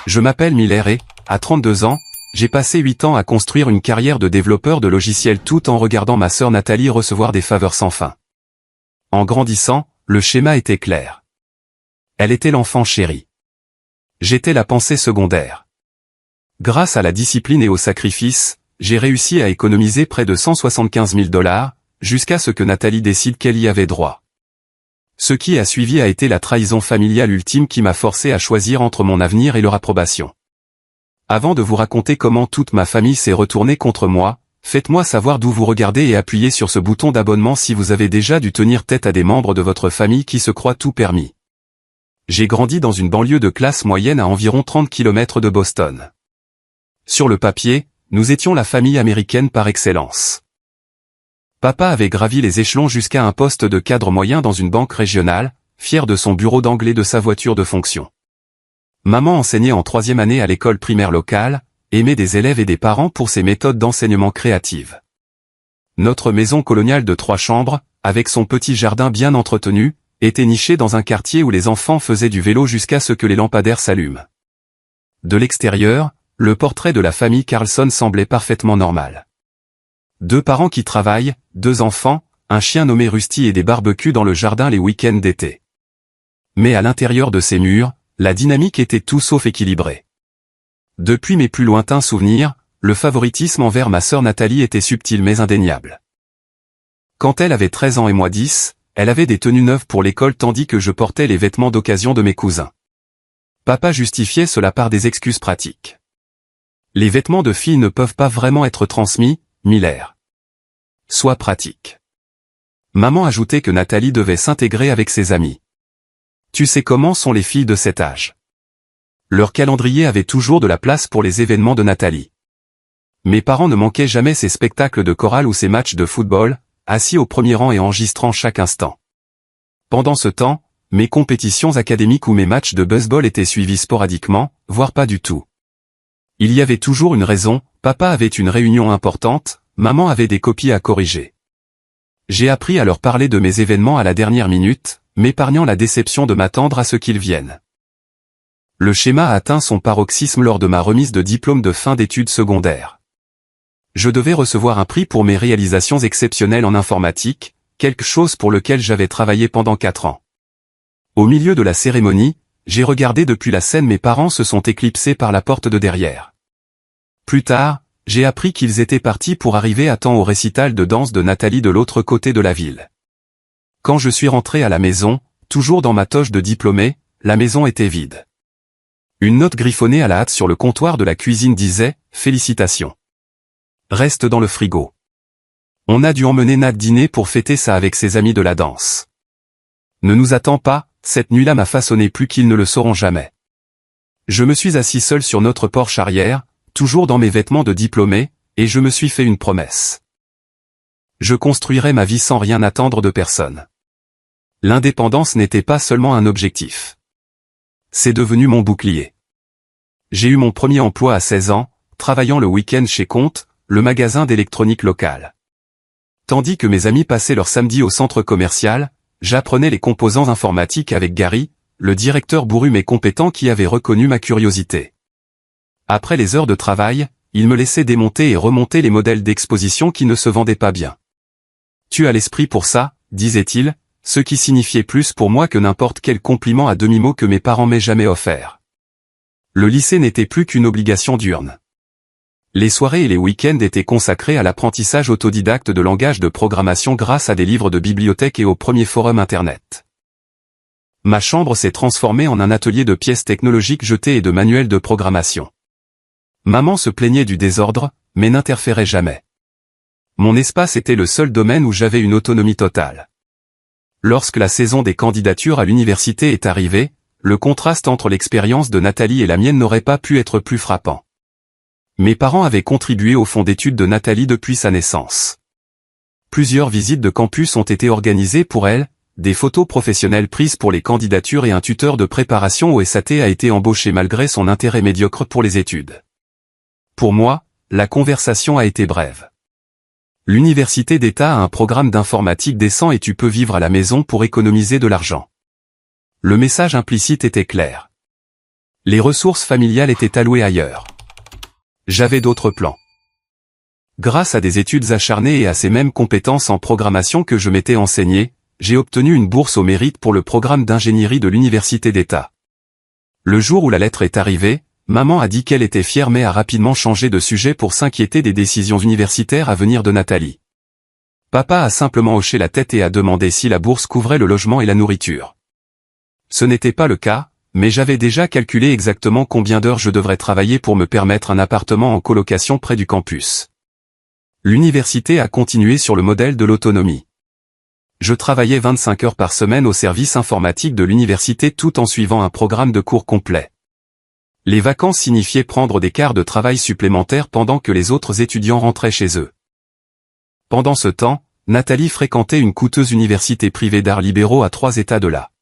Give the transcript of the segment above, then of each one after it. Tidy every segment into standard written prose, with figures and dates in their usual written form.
Je m'appelle Miller et, à 32 ans, j'ai passé 8 ans à construire une carrière de développeur de logiciels tout en regardant ma sœur Nathalie recevoir des faveurs sans fin. En grandissant, le schéma était clair. Elle était l'enfant chéri. J'étais la pensée secondaire. Grâce à la discipline et au sacrifice, j'ai réussi à économiser près de 175 000 $, jusqu'à ce que Nathalie décide qu'elle y avait droit. Ce qui a suivi a été la trahison familiale ultime qui m'a forcé à choisir entre mon avenir et leur approbation. Avant de vous raconter comment toute ma famille s'est retournée contre moi, faites-moi savoir d'où vous regardez et appuyez sur ce bouton d'abonnement si vous avez déjà dû tenir tête à des membres de votre famille qui se croient tout permis. J'ai grandi dans une banlieue de classe moyenne à environ 30 km de Boston. Sur le papier, nous étions la famille américaine par excellence. Papa avait gravi les échelons jusqu'à un poste de cadre moyen dans une banque régionale, fier de son bureau d'anglais de sa voiture de fonction. Maman enseignait en 3e année à l'école primaire locale, aimait des élèves et des parents pour ses méthodes d'enseignement créatives. Notre maison coloniale de 3 chambres, avec son petit jardin bien entretenu, était nichée dans un quartier où les enfants faisaient du vélo jusqu'à ce que les lampadaires s'allument. De l'extérieur, le portrait de la famille Carlson semblait parfaitement normal. 2 parents qui travaillent, 2 enfants, un chien nommé Rusty et des barbecues dans le jardin les week-ends d'été. Mais à l'intérieur de ces murs, la dynamique était tout sauf équilibrée. Depuis mes plus lointains souvenirs, le favoritisme envers ma sœur Nathalie était subtil mais indéniable. Quand elle avait 13 ans et moi 10, elle avait des tenues neuves pour l'école tandis que je portais les vêtements d'occasion de mes cousins. Papa justifiait cela par des excuses pratiques. Les vêtements de filles ne peuvent pas vraiment être transmis, Miller. Sois pratique. Maman ajoutait que Nathalie devait s'intégrer avec ses amis. Tu sais comment sont les filles de cet âge. Leur calendrier avait toujours de la place pour les événements de Nathalie. Mes parents ne manquaient jamais ses spectacles de chorale ou ses matchs de football, assis au premier rang et enregistrant chaque instant. Pendant ce temps, mes compétitions académiques ou mes matchs de baseball étaient suivis sporadiquement, voire pas du tout. Il y avait toujours une raison, papa avait une réunion importante, maman avait des copies à corriger. J'ai appris à leur parler de mes événements à la dernière minute, m'épargnant la déception de m'attendre à ce qu'ils viennent. Le schéma a atteint son paroxysme lors de ma remise de diplôme de fin d'études secondaires. Je devais recevoir un prix pour mes réalisations exceptionnelles en informatique, quelque chose pour lequel j'avais travaillé pendant 4 ans. Au milieu de la cérémonie, j'ai regardé depuis la scène mes parents se sont éclipsés par la porte de derrière. Plus tard, j'ai appris qu'ils étaient partis pour arriver à temps au récital de danse de Nathalie de l'autre côté de la ville. Quand je suis rentré à la maison, toujours dans ma toge de diplômé, la maison était vide. Une note griffonnée à la hâte sur le comptoir de la cuisine disait « Félicitations. Reste dans le frigo. » On a dû emmener Nat dîner pour fêter ça avec ses amis de la danse. Ne nous attends pas, cette nuit-là m'a façonné plus qu'ils ne le sauront jamais. Je me suis assis seul sur notre porche arrière, toujours dans mes vêtements de diplômé, et je me suis fait une promesse. Je construirai ma vie sans rien attendre de personne. L'indépendance n'était pas seulement un objectif. C'est devenu mon bouclier. J'ai eu mon premier emploi à 16 ans, travaillant le week-end chez Compte, le magasin d'électronique local. Tandis que mes amis passaient leur samedi au centre commercial, j'apprenais les composants informatiques avec Gary, le directeur bourru mais compétent qui avait reconnu ma curiosité. Après les heures de travail, il me laissait démonter et remonter les modèles d'exposition qui ne se vendaient pas bien. Tu as l'esprit pour ça, disait-il, ce qui signifiait plus pour moi que n'importe quel compliment à demi-mot que mes parents m'aient jamais offert. Le lycée n'était plus qu'une obligation diurne. Les soirées et les week-ends étaient consacrés à l'apprentissage autodidacte de langage de programmation grâce à des livres de bibliothèque et au premier forum internet. Ma chambre s'est transformée en un atelier de pièces technologiques jetées et de manuels de programmation. Maman se plaignait du désordre, mais n'interférait jamais. Mon espace était le seul domaine où j'avais une autonomie totale. Lorsque la saison des candidatures à l'université est arrivée, le contraste entre l'expérience de Nathalie et la mienne n'aurait pas pu être plus frappant. Mes parents avaient contribué au fonds d'études de Nathalie depuis sa naissance. Plusieurs visites de campus ont été organisées pour elle, des photos professionnelles prises pour les candidatures et un tuteur de préparation au SAT a été embauché malgré son intérêt médiocre pour les études. Pour moi, la conversation a été brève. L'université d'État a un programme d'informatique décent et tu peux vivre à la maison pour économiser de l'argent. Le message implicite était clair. Les ressources familiales étaient allouées ailleurs. J'avais d'autres plans. Grâce à des études acharnées et à ces mêmes compétences en programmation que je m'étais enseigné, j'ai obtenu une bourse au mérite pour le programme d'ingénierie de l'Université d'État. Le jour où la lettre est arrivée, maman a dit qu'elle était fière mais a rapidement changé de sujet pour s'inquiéter des décisions universitaires à venir de Nathalie. Papa a simplement hoché la tête et a demandé si la bourse couvrait le logement et la nourriture. Ce n'était pas le cas, mais j'avais déjà calculé exactement combien d'heures je devrais travailler pour me permettre un appartement en colocation près du campus. L'université a continué sur le modèle de l'autonomie. Je travaillais 25 heures par semaine au service informatique de l'université tout en suivant un programme de cours complet. Les vacances signifiaient prendre des quarts de travail supplémentaires pendant que les autres étudiants rentraient chez eux. Pendant ce temps, Nathalie fréquentait une coûteuse université privée d'arts libéraux à 3 états de là.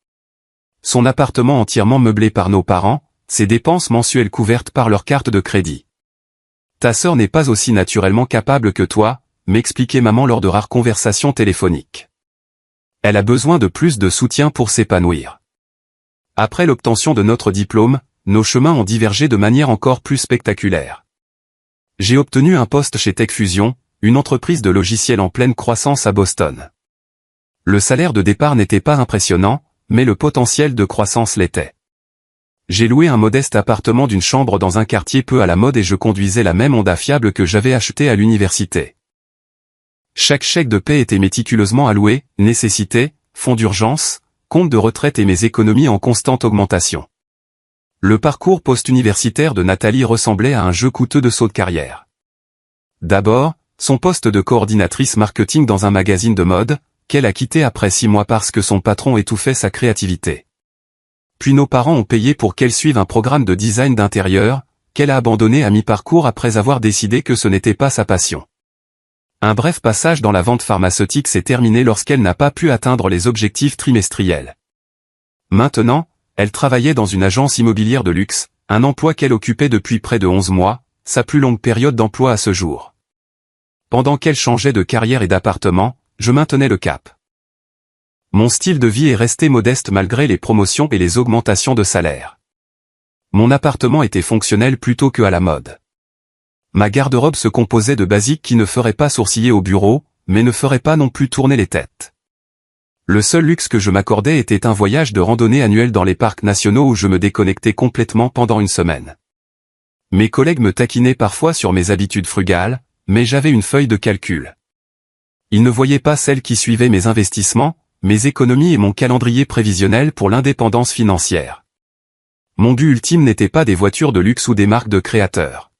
Son appartement entièrement meublé par nos parents, ses dépenses mensuelles couvertes par leur carte de crédit. Ta sœur n'est pas aussi naturellement capable que toi, m'expliquait maman lors de rares conversations téléphoniques. Elle a besoin de plus de soutien pour s'épanouir. Après l'obtention de notre diplôme, nos chemins ont divergé de manière encore plus spectaculaire. J'ai obtenu un poste chez TechFusion, une entreprise de logiciels en pleine croissance à Boston. Le salaire de départ n'était pas impressionnant, mais le potentiel de croissance l'était. J'ai loué un modeste appartement d'une chambre dans un quartier peu à la mode et je conduisais la même Honda fiable que j'avais achetée à l'université. Chaque chèque de paie était méticuleusement alloué, nécessité, fonds d'urgence, compte de retraite et mes économies en constante augmentation. Le parcours post-universitaire de Nathalie ressemblait à un jeu coûteux de saut de carrière. D'abord, son poste de coordinatrice marketing dans un magazine de mode, qu'elle a quitté après 6 mois parce que son patron étouffait sa créativité. Puis nos parents ont payé pour qu'elle suive un programme de design d'intérieur, qu'elle a abandonné à mi-parcours après avoir décidé que ce n'était pas sa passion. Un bref passage dans la vente pharmaceutique s'est terminé lorsqu'elle n'a pas pu atteindre les objectifs trimestriels. Maintenant, elle travaillait dans une agence immobilière de luxe, un emploi qu'elle occupait depuis près de 11 mois, sa plus longue période d'emploi à ce jour. Pendant qu'elle changeait de carrière et d'appartement, je maintenais le cap. Mon style de vie est resté modeste malgré les promotions et les augmentations de salaire. Mon appartement était fonctionnel plutôt que à la mode. Ma garde-robe se composait de basiques qui ne feraient pas sourciller au bureau, mais ne feraient pas non plus tourner les têtes. Le seul luxe que je m'accordais était un voyage de randonnée annuel dans les parcs nationaux où je me déconnectais complètement pendant une semaine. Mes collègues me taquinaient parfois sur mes habitudes frugales, mais j'avais une feuille de calcul. Ils ne voyaient pas celle qui suivait mes investissements, mes économies et mon calendrier prévisionnel pour l'indépendance financière. Mon but ultime n'était pas des voitures de luxe ou des marques de créateurs.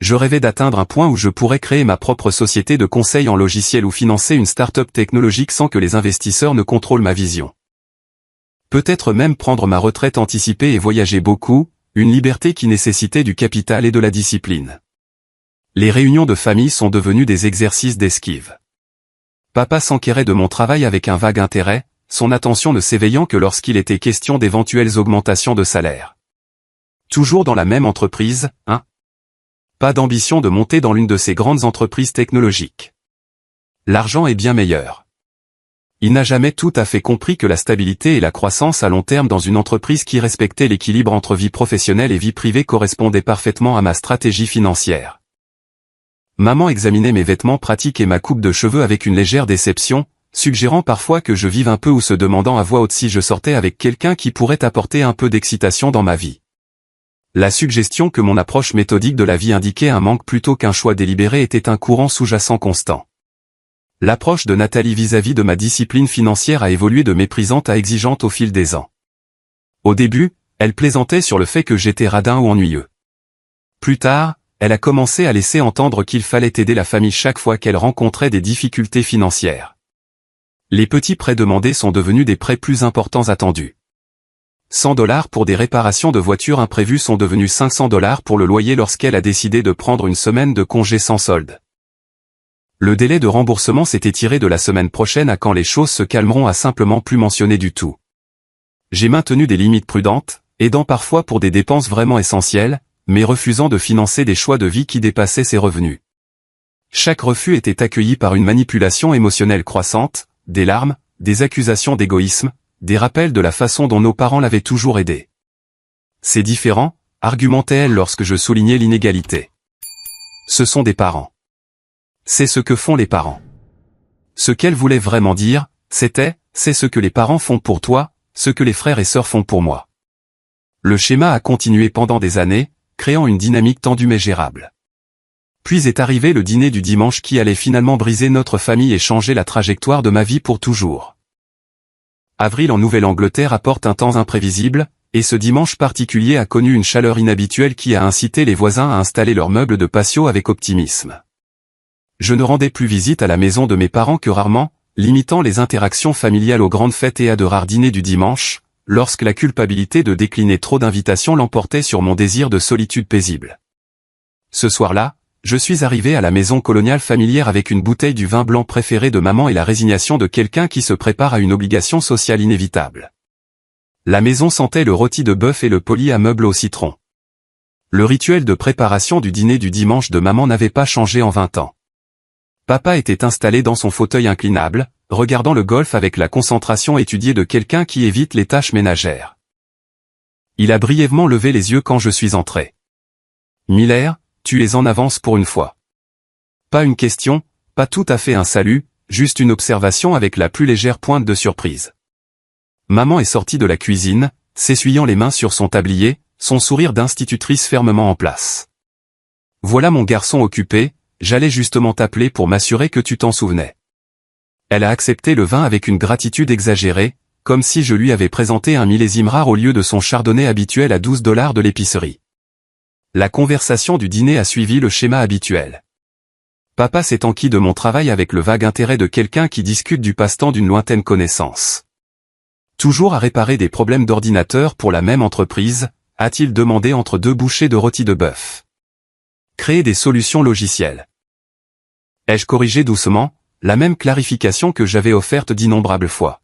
Je rêvais d'atteindre un point où je pourrais créer ma propre société de conseil en logiciel ou financer une start-up technologique sans que les investisseurs ne contrôlent ma vision. Peut-être même prendre ma retraite anticipée et voyager beaucoup, une liberté qui nécessitait du capital et de la discipline. Les réunions de famille sont devenues des exercices d'esquive. Papa s'enquérait de mon travail avec un vague intérêt, son attention ne s'éveillant que lorsqu'il était question d'éventuelles augmentations de salaire. Toujours dans la même entreprise, hein ? Pas d'ambition de monter dans l'une de ces grandes entreprises technologiques. L'argent est bien meilleur. Il n'a jamais tout à fait compris que la stabilité et la croissance à long terme dans une entreprise qui respectait l'équilibre entre vie professionnelle et vie privée correspondaient parfaitement à ma stratégie financière. Maman examinait mes vêtements pratiques et ma coupe de cheveux avec une légère déception, suggérant parfois que je vive un peu ou se demandant à voix haute si je sortais avec quelqu'un qui pourrait apporter un peu d'excitation dans ma vie. La suggestion que mon approche méthodique de la vie indiquait un manque plutôt qu'un choix délibéré était un courant sous-jacent constant. L'approche de Nathalie vis-à-vis de ma discipline financière a évolué de méprisante à exigeante au fil des ans. Au début, elle plaisantait sur le fait que j'étais radin ou ennuyeux. Plus tard, elle a commencé à laisser entendre qu'il fallait aider la famille chaque fois qu'elle rencontrait des difficultés financières. Les petits prêts demandés sont devenus des prêts plus importants attendus. 100 $ pour des réparations de voitures imprévues sont devenus 500 $ pour le loyer lorsqu'elle a décidé de prendre une semaine de congé sans solde. Le délai de remboursement s'est étiré de la semaine prochaine à quand les choses se calmeront à simplement plus mentionner du tout. J'ai maintenu des limites prudentes, aidant parfois pour des dépenses vraiment essentielles, mais refusant de financer des choix de vie qui dépassaient ses revenus. Chaque refus était accueilli par une manipulation émotionnelle croissante, des larmes, des accusations d'égoïsme, des rappels de la façon dont nos parents l'avaient toujours aidé. C'est différent, argumentait-elle lorsque je soulignais l'inégalité. Ce sont des parents. C'est ce que font les parents. Ce qu'elle voulait vraiment dire, c'est ce que les parents font pour toi, ce que les frères et sœurs font pour moi. Le schéma a continué pendant des années, créant une dynamique tendue mais gérable. Puis est arrivé le dîner du dimanche qui allait finalement briser notre famille et changer la trajectoire de ma vie pour toujours. Avril en Nouvelle-Angleterre apporte un temps imprévisible, et ce dimanche particulier a connu une chaleur inhabituelle qui a incité les voisins à installer leurs meubles de patio avec optimisme. Je ne rendais plus visite à la maison de mes parents que rarement, limitant les interactions familiales aux grandes fêtes et à de rares dîners du dimanche, lorsque la culpabilité de décliner trop d'invitations l'emportait sur mon désir de solitude paisible. Ce soir-là, je suis arrivé à la maison coloniale familière avec une bouteille du vin blanc préféré de maman et la résignation de quelqu'un qui se prépare à une obligation sociale inévitable. La maison sentait le rôti de bœuf et le poli à meubles au citron. Le rituel de préparation du dîner du dimanche de maman n'avait pas changé en 20 ans. Papa était installé dans son fauteuil inclinable, regardant le golf avec la concentration étudiée de quelqu'un qui évite les tâches ménagères. Il a brièvement levé les yeux quand je suis entré. « Miller, tu es en avance pour une fois. » Pas une question, pas tout à fait un salut, juste une observation avec la plus légère pointe de surprise. Maman est sortie de la cuisine, s'essuyant les mains sur son tablier, son sourire d'institutrice fermement en place. « Voilà mon garçon occupé, j'allais justement t'appeler pour m'assurer que tu t'en souvenais. » Elle a accepté le vin avec une gratitude exagérée, comme si je lui avais présenté un millésime rare au lieu de son chardonnay habituel à $12 de l'épicerie. La conversation du dîner a suivi le schéma habituel. Papa s'est enquis de mon travail avec le vague intérêt de quelqu'un qui discute du passe-temps d'une lointaine connaissance. Toujours à réparer des problèmes d'ordinateur pour la même entreprise, a-t-il demandé entre deux bouchées de rôti de bœuf. Créer des solutions logicielles. Ai-je corrigé doucement, la même clarification que j'avais offerte d'innombrables fois.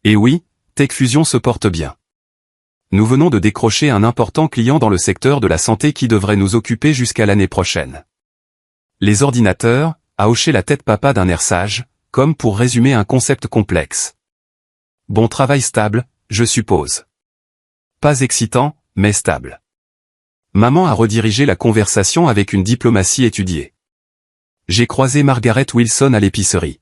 Et oui, TechFusion se porte bien. Nous venons de décrocher un important client dans le secteur de la santé qui devrait nous occuper jusqu'à l'année prochaine. Les ordinateurs, a hoché la tête papa d'un air sage, comme pour résumer un concept complexe. Bon travail stable, je suppose. Pas excitant, mais stable. Maman a redirigé la conversation avec une diplomatie étudiée. J'ai croisé Margaret Wilson à l'épicerie.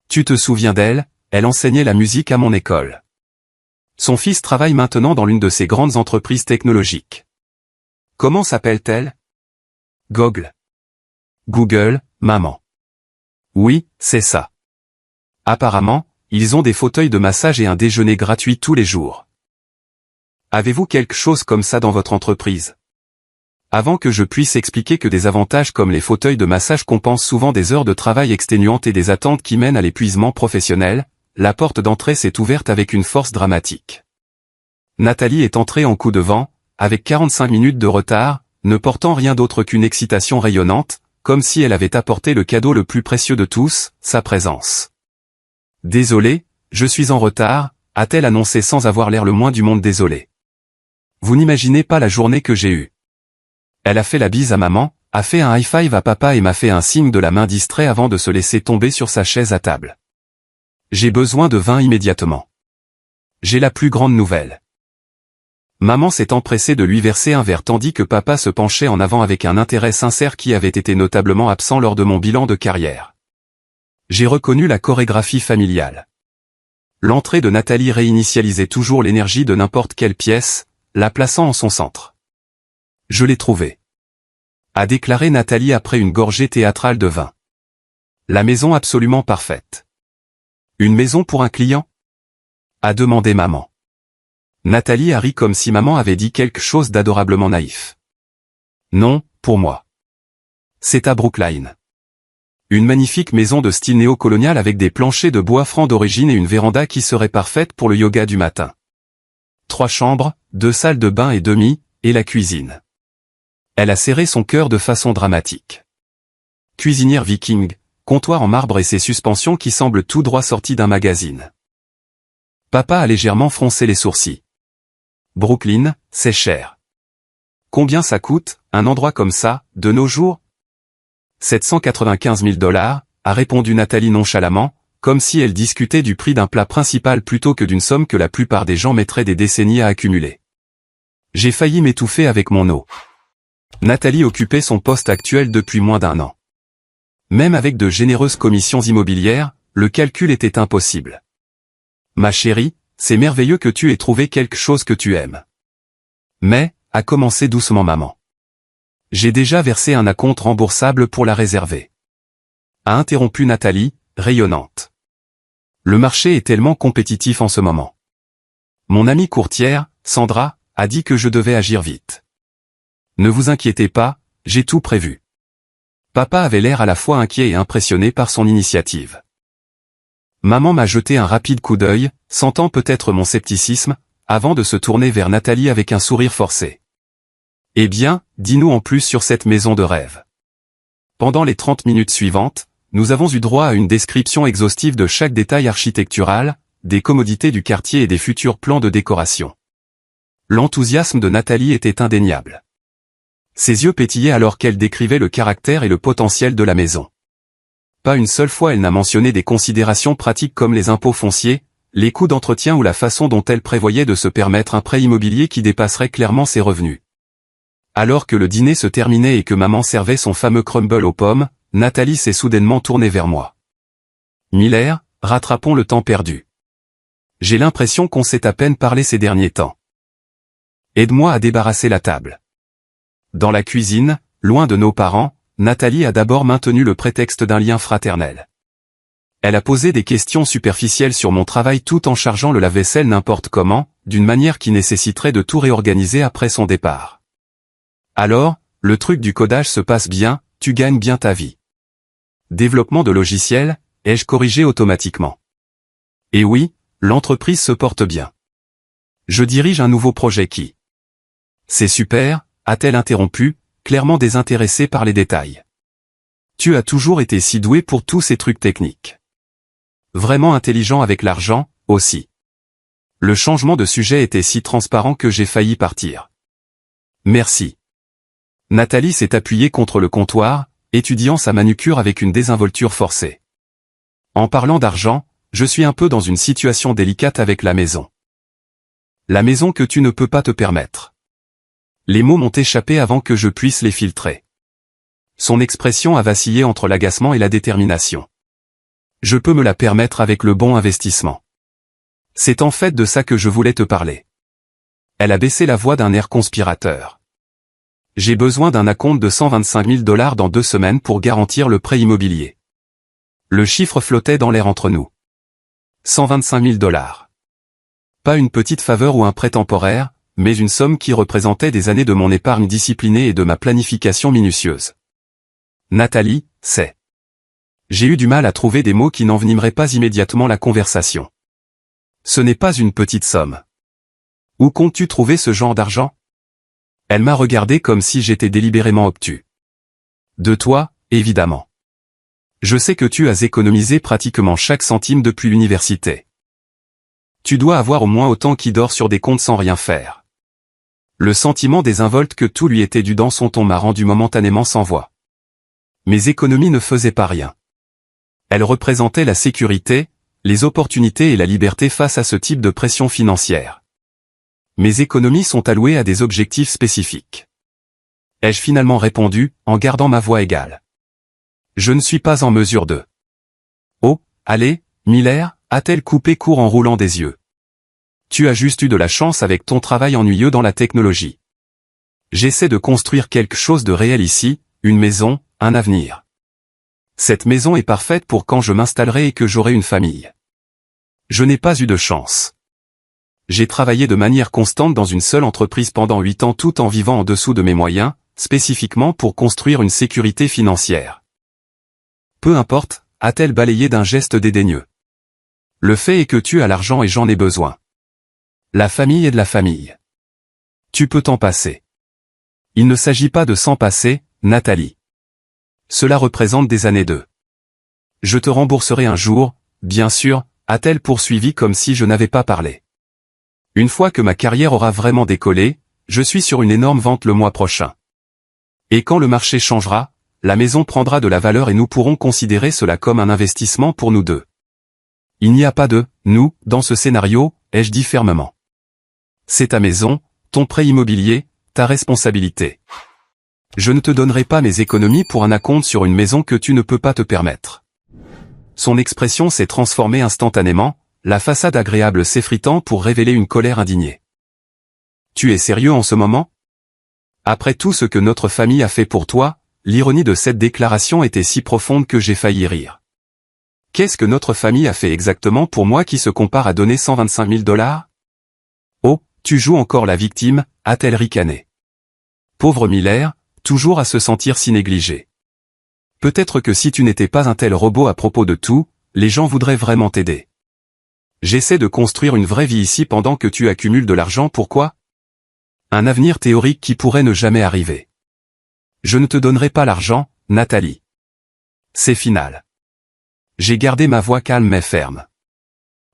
Tu te souviens d'elle, elle enseignait la musique à mon école. Son fils travaille maintenant dans l'une de ces grandes entreprises technologiques. Comment s'appelle-t-elle? Google. Google, maman. Oui, c'est ça. Apparemment, ils ont des fauteuils de massage et un déjeuner gratuit tous les jours. Avez-vous quelque chose comme ça dans votre entreprise? Avant que je puisse expliquer que des avantages comme les fauteuils de massage compensent souvent des heures de travail exténuantes et des attentes qui mènent à l'épuisement professionnel, la porte d'entrée s'est ouverte avec une force dramatique. Nathalie est entrée en coup de vent, avec 45 minutes de retard, ne portant rien d'autre qu'une excitation rayonnante, comme si elle avait apporté le cadeau le plus précieux de tous, sa présence. « Désolée, je suis en retard », a-t-elle annoncé sans avoir l'air le moins du monde désolé. Vous n'imaginez pas la journée que j'ai eue. Elle a fait la bise à maman, a fait un high-five à papa et m'a fait un signe de la main distrait avant de se laisser tomber sur sa chaise à table. J'ai besoin de vin immédiatement. J'ai la plus grande nouvelle. Maman s'est empressée de lui verser un verre tandis que papa se penchait en avant avec un intérêt sincère qui avait été notablement absent lors de mon bilan de carrière. J'ai reconnu la chorégraphie familiale. L'entrée de Nathalie réinitialisait toujours l'énergie de n'importe quelle pièce, la plaçant en son centre. Je l'ai trouvée. A déclaré Nathalie après une gorgée théâtrale de vin. La maison absolument parfaite. Une maison pour un client? A demandé maman. Nathalie a ri comme si maman avait dit quelque chose d'adorablement naïf. Non, pour moi. C'est à Brookline. Une magnifique maison de style néocolonial avec des planchers de bois franc d'origine et une véranda qui serait parfaite pour le yoga du matin. 3 chambres, 2 salles de bain et demi, et la cuisine. Elle a serré son cœur de façon dramatique. Cuisinière viking, comptoir en marbre et ses suspensions qui semblent tout droit sorties d'un magazine. Papa a légèrement froncé les sourcils. Brooklyn, c'est cher. Combien ça coûte, un endroit comme ça, de nos jours? 795 000 $, a répondu Nathalie nonchalamment, comme si elle discutait du prix d'un plat principal plutôt que d'une somme que la plupart des gens mettraient des décennies à accumuler. J'ai failli m'étouffer avec mon eau. Nathalie occupait son poste actuel depuis moins d'1 an. Même avec de généreuses commissions immobilières, le calcul était impossible. Ma chérie, c'est merveilleux que tu aies trouvé quelque chose que tu aimes. Mais, a commencé doucement maman. J'ai déjà versé un acompte remboursable pour la réserver. A interrompu Nathalie, rayonnante. Le marché est tellement compétitif en ce moment. Mon amie courtière, Sandra, a dit que je devais agir vite. Ne vous inquiétez pas, j'ai tout prévu. Papa avait l'air à la fois inquiet et impressionné par son initiative. Maman m'a jeté un rapide coup d'œil, sentant peut-être mon scepticisme, avant de se tourner vers Nathalie avec un sourire forcé. Eh bien, dis-nous en plus sur cette maison de rêve. Pendant les 30 minutes suivantes, nous avons eu droit à une description exhaustive de chaque détail architectural, des commodités du quartier et des futurs plans de décoration. L'enthousiasme de Nathalie était indéniable. Ses yeux pétillaient alors qu'elle décrivait le caractère et le potentiel de la maison. Pas une seule fois elle n'a mentionné des considérations pratiques comme les impôts fonciers, les coûts d'entretien ou la façon dont elle prévoyait de se permettre un prêt immobilier qui dépasserait clairement ses revenus. Alors que le dîner se terminait et que maman servait son fameux crumble aux pommes, Nathalie s'est soudainement tournée vers moi. Miller, rattrapons le temps perdu. J'ai l'impression qu'on s'est à peine parlé ces derniers temps. Aide-moi à débarrasser la table. Dans la cuisine, loin de nos parents, Nathalie a d'abord maintenu le prétexte d'un lien fraternel. Elle a posé des questions superficielles sur mon travail tout en chargeant le lave-vaisselle n'importe comment, d'une manière qui nécessiterait de tout réorganiser après son départ. Alors, le truc du codage se passe bien, tu gagnes bien ta vie. Développement de logiciels, ai-je corrigé automatiquement. Et oui, l'entreprise se porte bien. Je dirige un nouveau projet qui... C'est super, a-t-elle interrompu, clairement désintéressée par les détails. Tu as toujours été si doué pour tous ces trucs techniques. Vraiment intelligent avec l'argent, aussi. Le changement de sujet était si transparent que j'ai failli partir. Merci. Nathalie s'est appuyée contre le comptoir, étudiant sa manucure avec une désinvolture forcée. En parlant d'argent, je suis un peu dans une situation délicate avec la maison. La maison que tu ne peux pas te permettre. Les mots m'ont échappé avant que je puisse les filtrer. Son expression a vacillé entre l'agacement et la détermination. Je peux me la permettre avec le bon investissement. C'est en fait de ça que je voulais te parler. Elle a baissé la voix d'un air conspirateur. J'ai besoin d'un acompte de 125 000 $ dans 2 semaines pour garantir le prêt immobilier. Le chiffre flottait dans l'air entre nous. 125 000 $. Pas une petite faveur ou un prêt temporaire, mais une somme qui représentait des années de mon épargne disciplinée et de ma planification minutieuse. Nathalie, c'est... J'ai eu du mal à trouver des mots qui n'envenimeraient pas immédiatement la conversation. Ce n'est pas une petite somme. Où comptes-tu trouver ce genre d'argent? Elle m'a regardé comme si j'étais délibérément obtus. De toi, évidemment. Je sais que tu as économisé pratiquement chaque centime depuis l'université. Tu dois avoir au moins autant qui dort sur des comptes sans rien faire. Le sentiment désinvolte que tout lui était dû dans son ton m'a rendu momentanément sans voix. Mes économies ne faisaient pas rien. Elles représentaient la sécurité, les opportunités et la liberté face à ce type de pression financière. Mes économies sont allouées à des objectifs spécifiques. Ai-je finalement répondu, en gardant ma voix égale. Je ne suis pas en mesure de... Oh, allez, Miller, a-t-elle coupé court en roulant des yeux. Tu as juste eu de la chance avec ton travail ennuyeux dans la technologie. J'essaie de construire quelque chose de réel ici, une maison, un avenir. Cette maison est parfaite pour quand je m'installerai et que j'aurai une famille. Je n'ai pas eu de chance. J'ai travaillé de manière constante dans une seule entreprise pendant 8 ans tout en vivant en dessous de mes moyens, spécifiquement pour construire une sécurité financière. Peu importe, a-t-elle balayé d'un geste dédaigneux. Le fait est que tu as l'argent et j'en ai besoin. La famille est de la famille. Tu peux t'en passer. Il ne s'agit pas de s'en passer, Nathalie. Cela représente des années de... Je te rembourserai un jour, bien sûr, a-t-elle poursuivi comme si je n'avais pas parlé. Une fois que ma carrière aura vraiment décollé, je suis sur une énorme vente le mois prochain. Et quand le marché changera, la maison prendra de la valeur et nous pourrons considérer cela comme un investissement pour nous deux. Il n'y a pas de « nous » dans ce scénario, ai-je dit fermement. C'est ta maison, ton prêt immobilier, ta responsabilité. Je ne te donnerai pas mes économies pour un acompte sur une maison que tu ne peux pas te permettre. Son expression s'est transformée instantanément, la façade agréable s'effritant pour révéler une colère indignée. Tu es sérieux en ce moment? Après tout ce que notre famille a fait pour toi, l'ironie de cette déclaration était si profonde que j'ai failli rire. Qu'est-ce que notre famille a fait exactement pour moi qui se compare à donner 125 000 $? Oh, tu joues encore la victime, a-t-elle ricané. Pauvre Miller, toujours à se sentir si négligé. Peut-être que si tu n'étais pas un tel robot à propos de tout, les gens voudraient vraiment t'aider. J'essaie de construire une vraie vie ici pendant que tu accumules de l'argent, pourquoi? Un avenir théorique qui pourrait ne jamais arriver. Je ne te donnerai pas l'argent, Nathalie. C'est final. J'ai gardé ma voix calme mais ferme.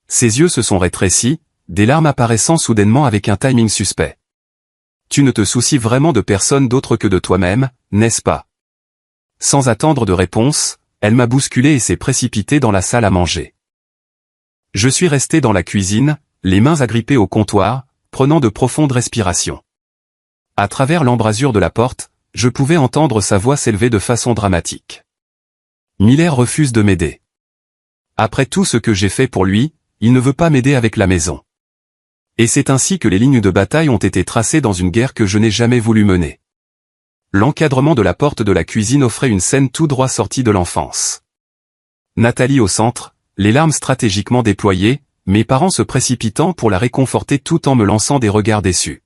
Ses yeux se sont rétrécis, des larmes apparaissant soudainement avec un timing suspect. Tu ne te soucies vraiment de personne d'autre que de toi-même, n'est-ce pas? Sans attendre de réponse, elle m'a bousculé et s'est précipitée dans la salle à manger. Je suis resté dans la cuisine, les mains agrippées au comptoir, prenant de profondes respirations. À travers l'embrasure de la porte, je pouvais entendre sa voix s'élever de façon dramatique. Miller refuse de m'aider. Après tout ce que j'ai fait pour lui, il ne veut pas m'aider avec la maison. Et c'est ainsi que les lignes de bataille ont été tracées dans une guerre que je n'ai jamais voulu mener. L'encadrement de la porte de la cuisine offrait une scène tout droit sortie de l'enfance. Nathalie au centre, les larmes stratégiquement déployées, mes parents se précipitant pour la réconforter tout en me lançant des regards déçus.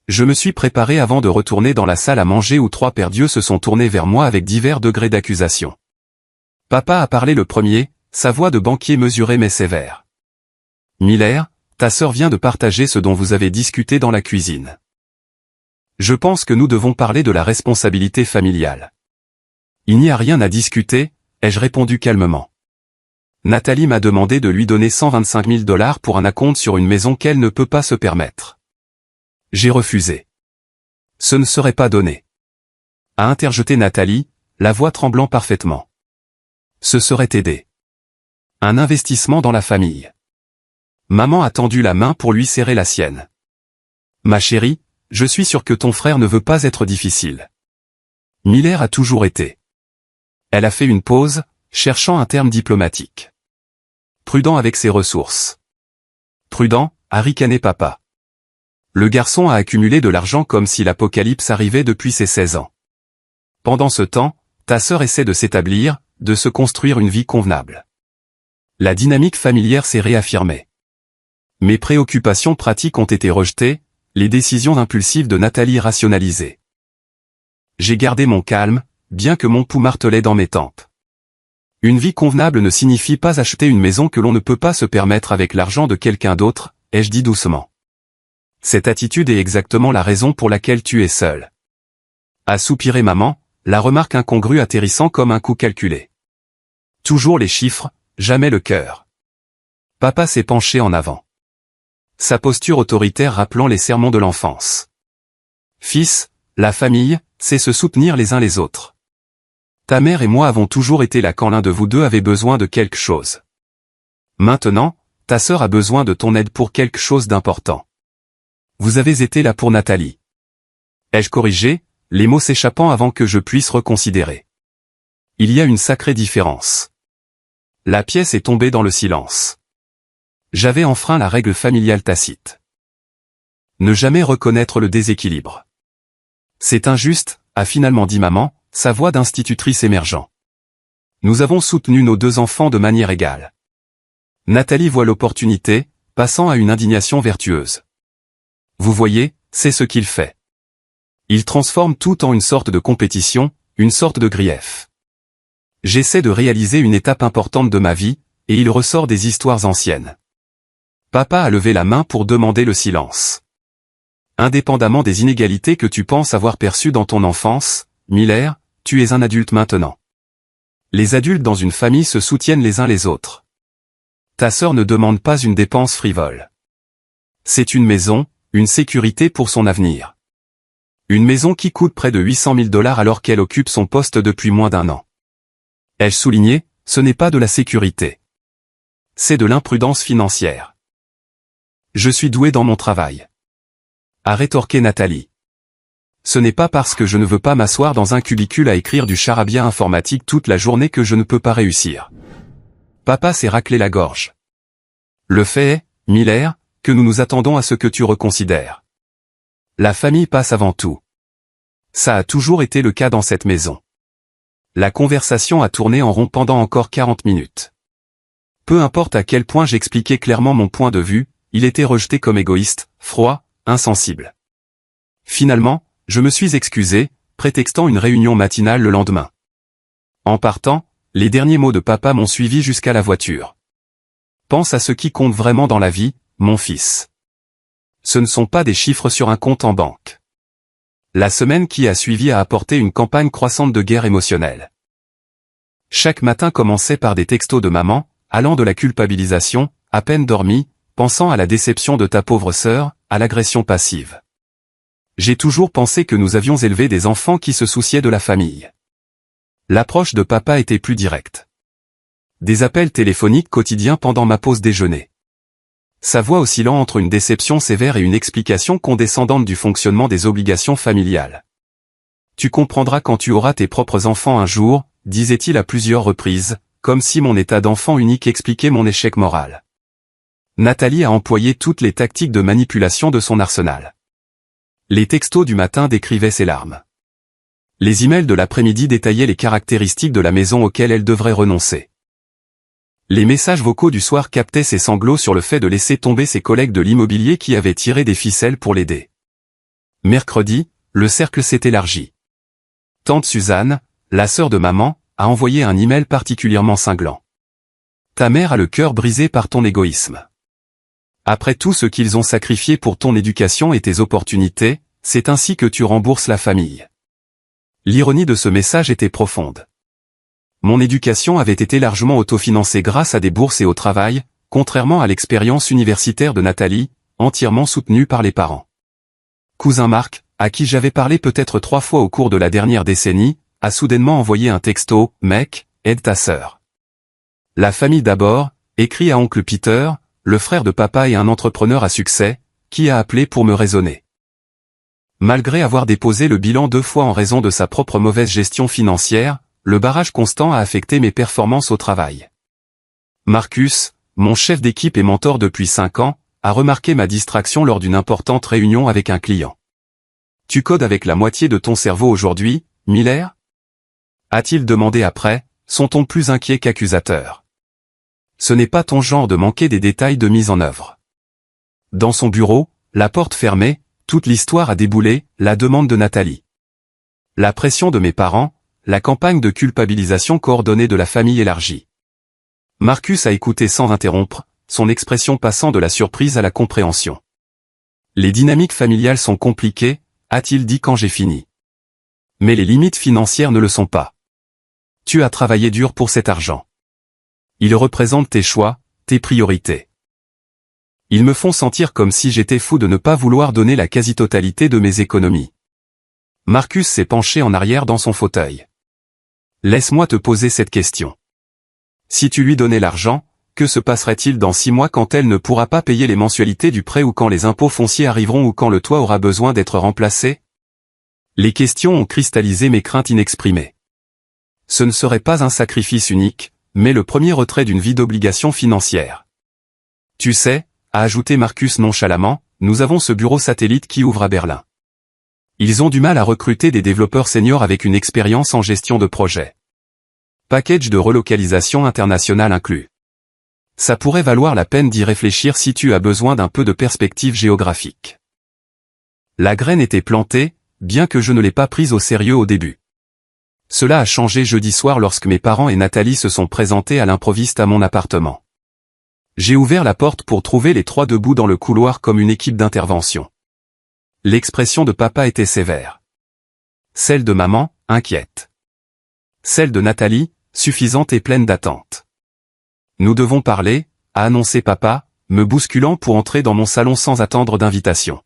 Je me suis préparé avant de retourner dans la salle à manger où trois pères d'yeux se sont tournés vers moi avec divers degrés d'accusation. Papa a parlé le premier, sa voix de banquier mesurée mais sévère. Miller, ta sœur vient de partager ce dont vous avez discuté dans la cuisine. Je pense que nous devons parler de la responsabilité familiale. Il n'y a rien à discuter, ai-je répondu calmement. Nathalie m'a demandé de lui donner 125 000 $ pour un acompte sur une maison qu'elle ne peut pas se permettre. J'ai refusé. Ce ne serait pas donné. A interjeté Nathalie, la voix tremblant parfaitement. Ce serait aider. Un investissement dans la famille. Maman a tendu la main pour lui serrer la sienne. Ma chérie, je suis sûr que ton frère ne veut pas être difficile. Miller a toujours été. Elle a fait une pause, cherchant un terme diplomatique. Prudent avec ses ressources. Prudent, a ricané papa. Le garçon a accumulé de l'argent comme si l'apocalypse arrivait depuis ses 16 ans. Pendant ce temps, ta sœur essaie de s'établir, de se construire une vie convenable. La dynamique familière s'est réaffirmée. Mes préoccupations pratiques ont été rejetées, les décisions impulsives de Nathalie rationalisées. J'ai gardé mon calme, bien que mon pouls martelait dans mes tempes. Une vie convenable ne signifie pas acheter une maison que l'on ne peut pas se permettre avec l'argent de quelqu'un d'autre, ai-je dit doucement. Cette attitude est exactement la raison pour laquelle tu es seul. A soupiré maman, la remarque incongrue atterrissant comme un coup calculé. Toujours les chiffres, jamais le cœur. Papa s'est penché en avant. Sa posture autoritaire rappelant les sermons de l'enfance. Fils, la famille, c'est se soutenir les uns les autres. Ta mère et moi avons toujours été là quand l'un de vous deux avait besoin de quelque chose. Maintenant, ta sœur a besoin de ton aide pour quelque chose d'important. Vous avez été là pour Nathalie. Ai-je corrigé, les mots s'échappant avant que je puisse reconsidérer. Il y a une sacrée différence. La pièce est tombée dans le silence. J'avais enfreint la règle familiale tacite. Ne jamais reconnaître le déséquilibre. C'est injuste, a finalement dit maman, sa voix d'institutrice émergeant. Nous avons soutenu nos deux enfants de manière égale. Nathalie voit l'opportunité, passant à une indignation vertueuse. Vous voyez, c'est ce qu'il fait. Il transforme tout en une sorte de compétition, une sorte de grief. J'essaie de réaliser une étape importante de ma vie, et il ressort des histoires anciennes. Papa a levé la main pour demander le silence. Indépendamment des inégalités que tu penses avoir perçues dans ton enfance, Miller, tu es un adulte maintenant. Les adultes dans une famille se soutiennent les uns les autres. Ta sœur ne demande pas une dépense frivole. C'est une maison, une sécurité pour son avenir. Une maison qui coûte près de 800 000 $ alors qu'elle occupe son poste depuis moins d'1 an. Ai-je souligné, ce n'est pas de la sécurité. C'est de l'imprudence financière. Je suis doué dans mon travail. A rétorqué Nathalie. Ce n'est pas parce que je ne veux pas m'asseoir dans un cubicule à écrire du charabia informatique toute la journée que je ne peux pas réussir. Papa s'est raclé la gorge. Le fait est, Miller, que nous nous attendons à ce que tu reconsidères. La famille passe avant tout. Ça a toujours été le cas dans cette maison. La conversation a tourné en rond pendant encore 40 minutes. Peu importe à quel point j'expliquais clairement mon point de vue, il était rejeté comme égoïste, froid, insensible. Finalement, je me suis excusé, prétextant une réunion matinale le lendemain. En partant, les derniers mots de papa m'ont suivi jusqu'à la voiture. Pense à ce qui compte vraiment dans la vie, mon fils. Ce ne sont pas des chiffres sur un compte en banque. La semaine qui a suivi a apporté une campagne croissante de guerre émotionnelle. Chaque matin commençait par des textos de maman, allant de la culpabilisation, à peine dormi, pensant à la déception de ta pauvre sœur, à l'agression passive. J'ai toujours pensé que nous avions élevé des enfants qui se souciaient de la famille. L'approche de papa était plus directe. Des appels téléphoniques quotidiens pendant ma pause déjeuner. Sa voix oscillant entre une déception sévère et une explication condescendante du fonctionnement des obligations familiales. Tu comprendras quand tu auras tes propres enfants un jour, disait-il à plusieurs reprises, comme si mon état d'enfant unique expliquait mon échec moral. Nathalie a employé toutes les tactiques de manipulation de son arsenal. Les textos du matin décrivaient ses larmes. Les emails de l'après-midi détaillaient les caractéristiques de la maison auxquelles elle devrait renoncer. Les messages vocaux du soir captaient ses sanglots sur le fait de laisser tomber ses collègues de l'immobilier qui avaient tiré des ficelles pour l'aider. Mercredi, le cercle s'est élargi. Tante Suzanne, la sœur de maman, a envoyé un email particulièrement cinglant. Ta mère a le cœur brisé par ton égoïsme. Après tout ce qu'ils ont sacrifié pour ton éducation et tes opportunités, c'est ainsi que tu rembourses la famille. L'ironie de ce message était profonde. Mon éducation avait été largement autofinancée grâce à des bourses et au travail, contrairement à l'expérience universitaire de Nathalie, entièrement soutenue par les parents. Cousin Marc, à qui j'avais parlé peut-être 3 fois au cours de la dernière décennie, a soudainement envoyé un texto, « Mec, aide ta sœur. » La famille d'abord, écrit à oncle Peter, le frère de papa et un entrepreneur à succès, qui a appelé pour me raisonner. Malgré avoir déposé le bilan 2 fois en raison de sa propre mauvaise gestion financière, le barrage constant a affecté mes performances au travail. Marcus, mon chef d'équipe et mentor depuis 5 ans, a remarqué ma distraction lors d'une importante réunion avec un client. Tu codes avec la moitié de ton cerveau aujourd'hui, Miller ? A-t-il demandé après, son ton plus inquiet qu'accusateur. Ce n'est pas ton genre de manquer des détails de mise en œuvre. Dans son bureau, la porte fermée, toute l'histoire a déboulé, la demande de Nathalie. La pression de mes parents, la campagne de culpabilisation coordonnée de la famille élargie. Marcus a écouté sans interrompre, son expression passant de la surprise à la compréhension. Les dynamiques familiales sont compliquées, a-t-il dit quand j'ai fini. Mais les limites financières ne le sont pas. Tu as travaillé dur pour cet argent. Ils représentent tes choix, tes priorités. Ils me font sentir comme si j'étais fou de ne pas vouloir donner la quasi-totalité de mes économies. Marcus s'est penché en arrière dans son fauteuil. Laisse-moi te poser cette question. Si tu lui donnais l'argent, que se passerait-il dans 6 mois quand elle ne pourra pas payer les mensualités du prêt ou quand les impôts fonciers arriveront ou quand le toit aura besoin d'être remplacé ? Les questions ont cristallisé mes craintes inexprimées. Ce ne serait pas un sacrifice unique, mais le premier retrait d'une vie d'obligation financière. Tu sais, a ajouté Marcus nonchalamment, nous avons ce bureau satellite qui ouvre à Berlin. Ils ont du mal à recruter des développeurs seniors avec une expérience en gestion de projet. Package de relocalisation internationale inclus. Ça pourrait valoir la peine d'y réfléchir si tu as besoin d'un peu de perspective géographique. La graine était plantée, bien que je ne l'ai pas prise au sérieux au début. Cela a changé jeudi soir lorsque mes parents et Nathalie se sont présentés à l'improviste à mon appartement. J'ai ouvert la porte pour trouver les 3 debout dans le couloir comme une équipe d'intervention. L'expression de papa était sévère. Celle de maman, inquiète. Celle de Nathalie, suffisante et pleine d'attente. Nous devons parler, a annoncé papa, me bousculant pour entrer dans mon salon sans attendre d'invitation.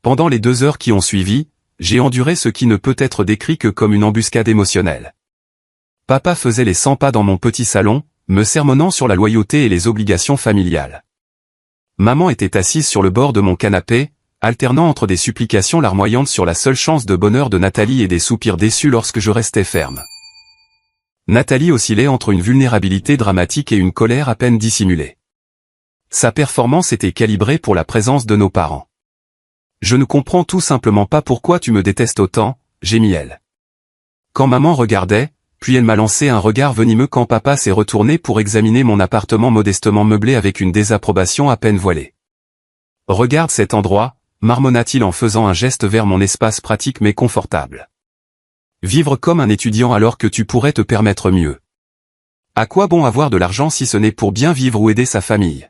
Pendant les 2 heures qui ont suivi, j'ai enduré ce qui ne peut être décrit que comme une embuscade émotionnelle. Papa faisait les 100 pas dans mon petit salon, me sermonnant sur la loyauté et les obligations familiales. Maman était assise sur le bord de mon canapé, alternant entre des supplications larmoyantes sur la seule chance de bonheur de Nathalie et des soupirs déçus lorsque je restais ferme. Nathalie oscillait entre une vulnérabilité dramatique et une colère à peine dissimulée. Sa performance était calibrée pour la présence de nos parents. « Je ne comprends tout simplement pas pourquoi tu me détestes autant », gémit-elle. Quand maman regardait, puis elle m'a lancé un regard venimeux quand papa s'est retourné pour examiner mon appartement modestement meublé avec une désapprobation à peine voilée. « Regarde cet endroit », marmonna-t-il en faisant un geste vers mon espace pratique mais confortable. « Vivre comme un étudiant alors que tu pourrais te permettre mieux. À quoi bon avoir de l'argent si ce n'est pour bien vivre ou aider sa famille ?»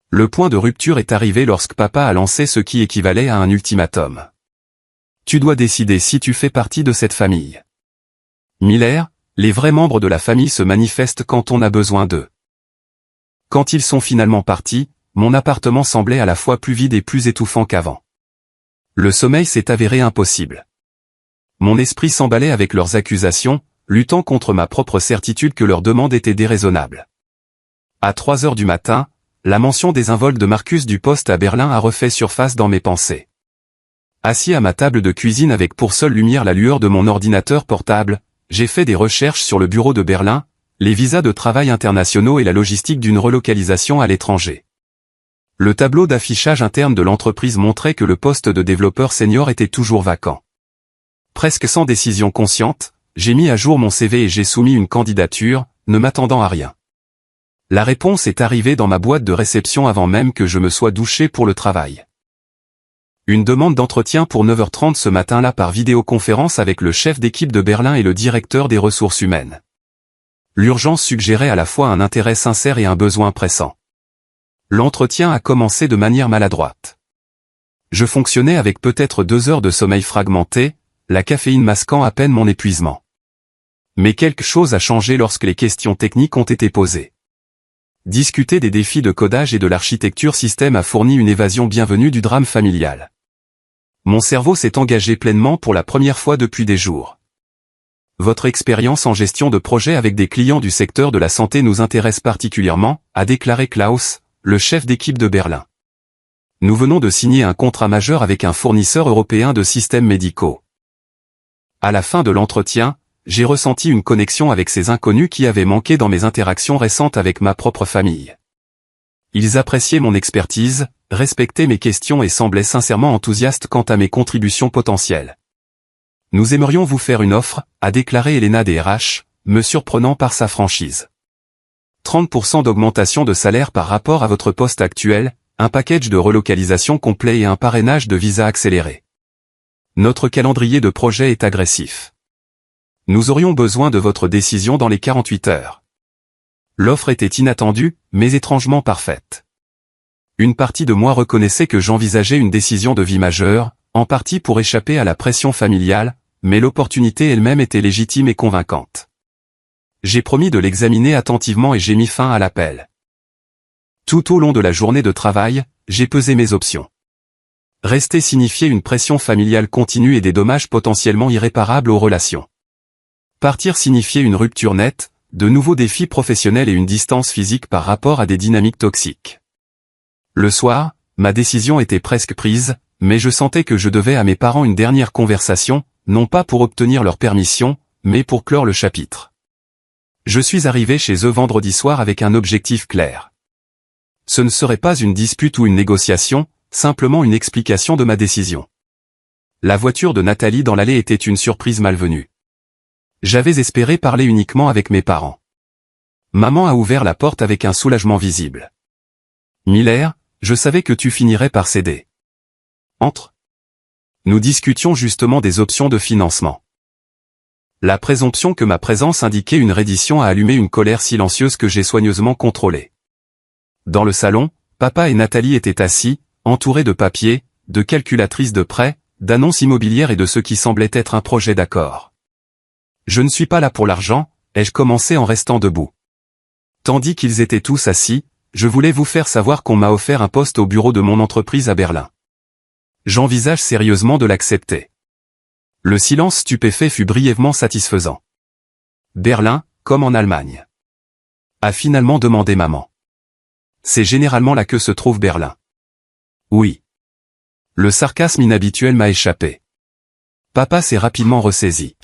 Le point de rupture est arrivé lorsque papa a lancé ce qui équivalait à un ultimatum. « Tu dois décider si tu fais partie de cette famille. » Miller, les vrais membres de la famille se manifestent quand on a besoin d'eux. Quand ils sont finalement partis, mon appartement semblait à la fois plus vide et plus étouffant qu'avant. Le sommeil s'est avéré impossible. Mon esprit s'emballait avec leurs accusations, luttant contre ma propre certitude que leur demande était déraisonnable. À 3 heures du matin, la mention désinvolte de Marcus du poste à Berlin a refait surface dans mes pensées. Assis à ma table de cuisine avec pour seule lumière la lueur de mon ordinateur portable, j'ai fait des recherches sur le bureau de Berlin, les visas de travail internationaux et la logistique d'une relocalisation à l'étranger. Le tableau d'affichage interne de l'entreprise montrait que le poste de développeur senior était toujours vacant. Presque sans décision consciente, j'ai mis à jour mon CV et j'ai soumis une candidature, ne m'attendant à rien. La réponse est arrivée dans ma boîte de réception avant même que je me sois douché pour le travail. Une demande d'entretien pour 9h30 ce matin-là par vidéoconférence avec le chef d'équipe de Berlin et le directeur des ressources humaines. L'urgence suggérait à la fois un intérêt sincère et un besoin pressant. L'entretien a commencé de manière maladroite. Je fonctionnais avec peut-être 2 heures de sommeil fragmenté, la caféine masquant à peine mon épuisement. Mais quelque chose a changé lorsque les questions techniques ont été posées. Discuter des défis de codage et de l'architecture système a fourni une évasion bienvenue du drame familial. Mon cerveau s'est engagé pleinement pour la première fois depuis des jours. Votre expérience en gestion de projet avec des clients du secteur de la santé nous intéresse particulièrement, a déclaré Klaus, le chef d'équipe de Berlin. Nous venons de signer un contrat majeur avec un fournisseur européen de systèmes médicaux. À la fin de l'entretien, j'ai ressenti une connexion avec ces inconnus qui avaient manqué dans mes interactions récentes avec ma propre famille. Ils appréciaient mon expertise, respectaient mes questions et semblaient sincèrement enthousiastes quant à mes contributions potentielles. Nous aimerions vous faire une offre, a déclaré Elena des RH, me surprenant par sa franchise. 30% d'augmentation de salaire par rapport à votre poste actuel, un package de relocalisation complet et un parrainage de visa accéléré. Notre calendrier de projet est agressif. Nous aurions besoin de votre décision dans les 48 heures. L'offre était inattendue, mais étrangement parfaite. Une partie de moi reconnaissait que j'envisageais une décision de vie majeure, en partie pour échapper à la pression familiale, mais l'opportunité elle-même était légitime et convaincante. J'ai promis de l'examiner attentivement et j'ai mis fin à l'appel. Tout au long de la journée de travail, j'ai pesé mes options. Rester signifiait une pression familiale continue et des dommages potentiellement irréparables aux relations. Partir signifiait une rupture nette, de nouveaux défis professionnels et une distance physique par rapport à des dynamiques toxiques. Le soir, ma décision était presque prise, mais je sentais que je devais à mes parents une dernière conversation, non pas pour obtenir leur permission, mais pour clore le chapitre. Je suis arrivé chez eux vendredi soir avec un objectif clair. Ce ne serait pas une dispute ou une négociation, simplement une explication de ma décision. La voiture de Nathalie dans l'allée était une surprise malvenue. J'avais espéré parler uniquement avec mes parents. Maman a ouvert la porte avec un soulagement visible. « Miller, je savais que tu finirais par céder. Entre. » Nous discutions justement des options de financement. La présomption que ma présence indiquait une reddition a allumé une colère silencieuse que j'ai soigneusement contrôlée. Dans le salon, papa et Nathalie étaient assis, entourés de papiers, de calculatrices de prêts, d'annonces immobilières et de ce qui semblait être un projet d'accord. Je ne suis pas là pour l'argent, ai-je commencé en restant debout. Tandis qu'ils étaient tous assis, je voulais vous faire savoir qu'on m'a offert un poste au bureau de mon entreprise à Berlin. J'envisage sérieusement de l'accepter. Le silence stupéfait fut brièvement satisfaisant. Berlin, comme en Allemagne. A finalement demandé maman. C'est généralement là que se trouve Berlin. Oui. Le sarcasme inhabituel m'a échappé. Papa s'est rapidement ressaisi.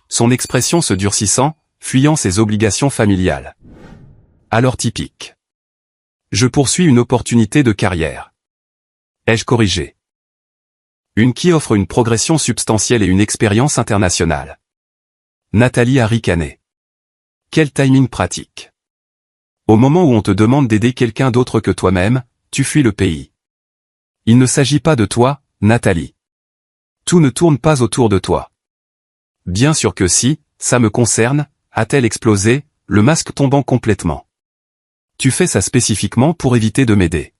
Son expression se durcissant, fuyant ses obligations familiales. Alors typique. Je poursuis une opportunité de carrière. Ai-je corrigé? Une qui offre une progression substantielle et une expérience internationale. Nathalie a ricané. Quel timing pratique. Au moment où on te demande d'aider quelqu'un d'autre que toi-même, tu fuis le pays. Il ne s'agit pas de toi, Nathalie. Tout ne tourne pas autour de toi. Bien sûr que si, ça me concerne, a-t-elle explosé, le masque tombant complètement. Tu fais ça spécifiquement pour éviter de m'aider.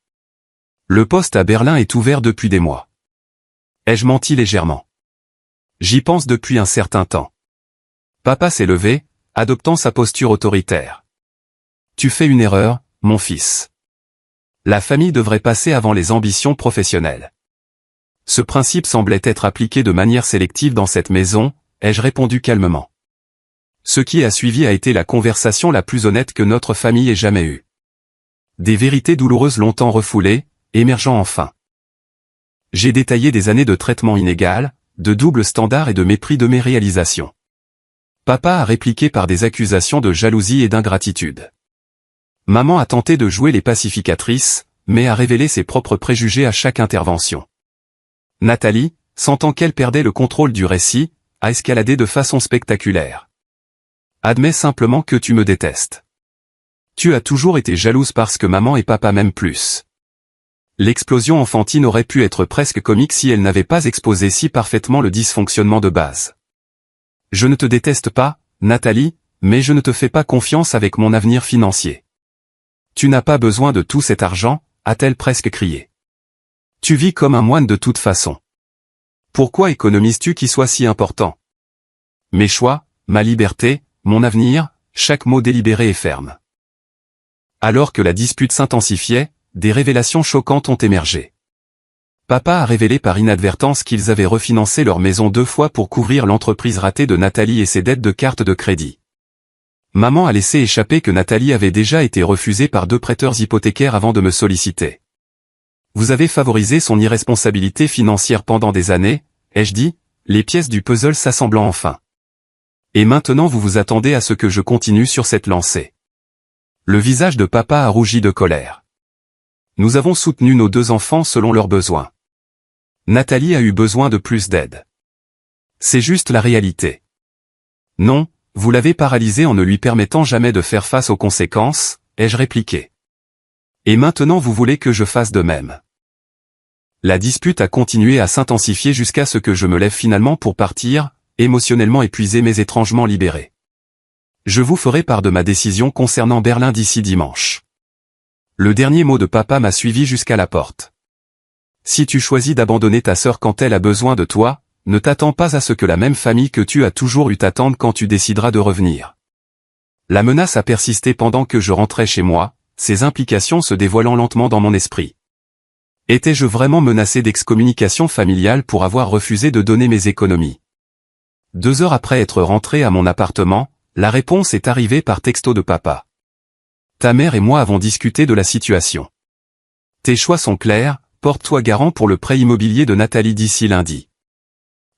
Le poste à Berlin est ouvert depuis des mois. Ai-je menti légèrement? J'y pense depuis un certain temps. Papa s'est levé, adoptant sa posture autoritaire. Tu fais une erreur, mon fils. La famille devrait passer avant les ambitions professionnelles. Ce principe semblait être appliqué de manière sélective dans cette maison, ai-je répondu calmement. Ce qui a suivi a été la conversation la plus honnête que notre famille ait jamais eue. Des vérités douloureuses longtemps refoulées, émergeant enfin. J'ai détaillé des années de traitement inégal, de double standard et de mépris de mes réalisations. Papa a répliqué par des accusations de jalousie et d'ingratitude. Maman a tenté de jouer les pacificatrices, mais a révélé ses propres préjugés à chaque intervention. Nathalie, sentant qu'elle perdait le contrôle du récit, a escaladé de façon spectaculaire. Admets simplement que tu me détestes. Tu as toujours été jalouse parce que maman et papa m'aiment plus. L'explosion enfantine aurait pu être presque comique si elle n'avait pas exposé si parfaitement le dysfonctionnement de base. Je ne te déteste pas, Nathalie, mais je ne te fais pas confiance avec mon avenir financier. Tu n'as pas besoin de tout cet argent, a-t-elle presque crié. Tu vis comme un moine de toute façon. Pourquoi économises-tu qu'il soit si important? Mes choix, ma liberté, mon avenir, chaque mot délibéré et ferme. Alors que la dispute s'intensifiait, des révélations choquantes ont émergé. Papa a révélé par inadvertance qu'ils avaient refinancé leur maison 2 fois pour couvrir l'entreprise ratée de Nathalie et ses dettes de carte de crédit. Maman a laissé échapper que Nathalie avait déjà été refusée par 2 prêteurs hypothécaires avant de me solliciter. Vous avez favorisé son irresponsabilité financière pendant des années, ai-je dit, les pièces du puzzle s'assemblant enfin. Et maintenant vous vous attendez à ce que je continue sur cette lancée. Le visage de papa a rougi de colère. Nous avons soutenu nos 2 enfants selon leurs besoins. Nathalie a eu besoin de plus d'aide. C'est juste la réalité. Non, vous l'avez paralysée en ne lui permettant jamais de faire face aux conséquences, ai-je répliqué. Et maintenant vous voulez que je fasse de même. La dispute a continué à s'intensifier jusqu'à ce que je me lève finalement pour partir, émotionnellement épuisé mais étrangement libéré. Je vous ferai part de ma décision concernant Berlin d'ici dimanche. Le dernier mot de papa m'a suivi jusqu'à la porte. Si tu choisis d'abandonner ta sœur quand elle a besoin de toi, ne t'attends pas à ce que la même famille que tu as toujours eu t'attende quand tu décideras de revenir. La menace a persisté pendant que je rentrais chez moi, ses implications se dévoilant lentement dans mon esprit. Étais-je vraiment menacé d'excommunication familiale pour avoir refusé de donner mes économies? 2 heures après être rentré à mon appartement, la réponse est arrivée par texto de papa. Ta mère et moi avons discuté de la situation. Tes choix sont clairs, porte-toi garant pour le prêt immobilier de Nathalie d'ici lundi.